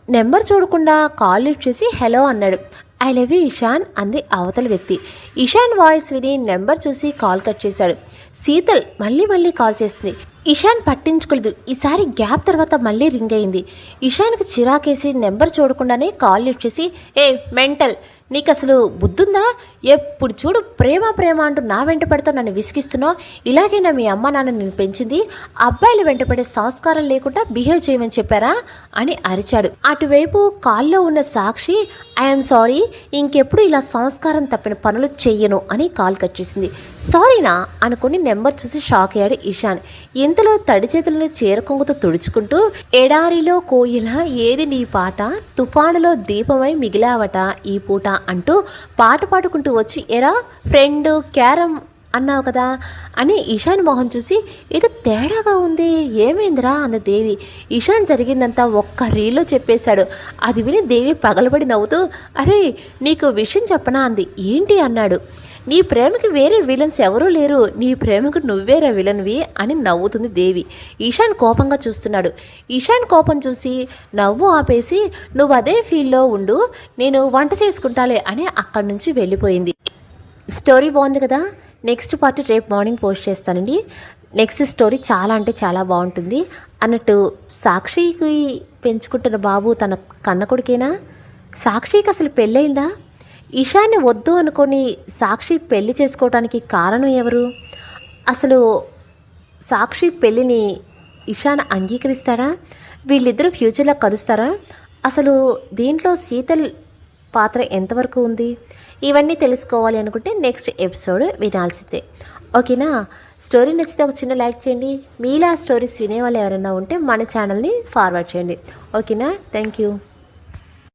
నెంబర్ చూడకుండా కాల్ లిఫ్ట్ చేసి హలో అన్నాడు. ఐ లవ్ యూ ఇషాన్ అంది అవతల వ్యక్తి. ఇషాన్ వాయిస్ విని నెంబర్ చూసి కాల్ కట్ చేశాడు. శీతల్ మళ్ళీ కాల్ చేస్తుంది. ఇషాన్ పట్టించుకోలేదు. ఈసారి గ్యాప్ తర్వాత మళ్ళీ రింగ్ అయింది. ఇషాన్కి చిరాకేసి నెంబర్ చూడకుండానే కాల్ లిఫ్ట్ చేసి ఏ మెంటల్, నీకు అసలు బుద్ధుందా? ఎప్పుడు చూడు ప్రేమ అంటూ నా వెంట పడితే నన్ను విసిగిస్తున్నావు. ఇలాగైనా మీ అమ్మ నాన్న నేను పెంచింది, అబ్బాయిలు వెంటపడే సంస్కారం లేకుండా బిహేవ్ చేయమని చెప్పారా అని అరిచాడు. అటువైపు కాల్లో ఉన్న సాక్షి ఐఎమ్ సారీ, ఇంకెప్పుడు ఇలా సంస్కారం తప్పిన పనులు చెయ్యను అని కాల్ కట్ చేసింది. సారీనా అనుకుని నెంబర్ చూసి షాక్ అయ్యాడు ఇషాన్. ఇంతలో తడి చేతులను చీరకొంగుతో తుడుచుకుంటూ ఎడారిలో కోయిల ఏది నీ పాట, తుఫానులో దీపమై మిగిలావట ఈ పూట అంటూ పాట పాడుకుంటూ వచ్చి ఎరా ఫ్రెండ్ క్యారమ్ అన్నావు కదా అని ఇషాన్ మొహం చూసి ఏదో తేడాగా ఉంది, ఏమైందిరా అన్న దేవి. ఇషాన్ జరిగిందంతా ఒక్క రీల్లో చెప్పేశాడు. అది విని దేవి పగలబడి నవ్వుతూ అరే నీకు విషయం చెప్పనా అంది. ఏంటి అన్నాడు. నీ ప్రేమకి వేరే విలన్స్ ఎవరూ లేరు, నీ ప్రేమకు నువ్వేరా విలన్వి అని నవ్వుతుంది దేవి. ఇషాన్ కోపంగా చూస్తున్నాడు. ఇషాన్ కోపం చూసి నవ్వు ఆపేసి నువ్వు అదే ఫీల్డ్లో ఉండు, నేను వంట చేసుకుంటాలే అని అక్కడి నుంచి వెళ్ళిపోయింది. స్టోరీ బాగుంది కదా. నెక్స్ట్ పార్ట్ రేపు మార్నింగ్ పోస్ట్ చేస్తానండి. నెక్స్ట్ స్టోరీ చాలా అంటే చాలా బాగుంటుంది. అన్నట్టు సాక్షికి పెంచుకుంటున్న బాబు తన కన్న కొడుకేనా? సాక్షికి అసలు పెళ్ళయిందా? ఇషాన్ని వద్దు అనుకొని సాక్షి పెళ్లి చేసుకోవడానికి కారణం ఎవరు? అసలు సాక్షి పెళ్ళిని ఇషాన్ అంగీకరిస్తాడా? వీళ్ళిద్దరూ ఫ్యూచర్లో కలుస్తారా? అసలు దీంట్లో శీతల్ పాత్ర ఎంతవరకు ఉంది? ఇవన్నీ తెలుసుకోవాలి అనుకుంటే నెక్స్ట్ ఎపిసోడ్ వినాల్సిందే. ఓకేనా? స్టోరీ నచ్చితే ఒక చిన్న లైక్ చేయండి. మీలా స్టోరీస్ వినేవాళ్ళు ఎవరైనా ఉంటే మన ఛానల్ని ఫార్వర్డ్ చేయండి. ఓకేనా? Thank you.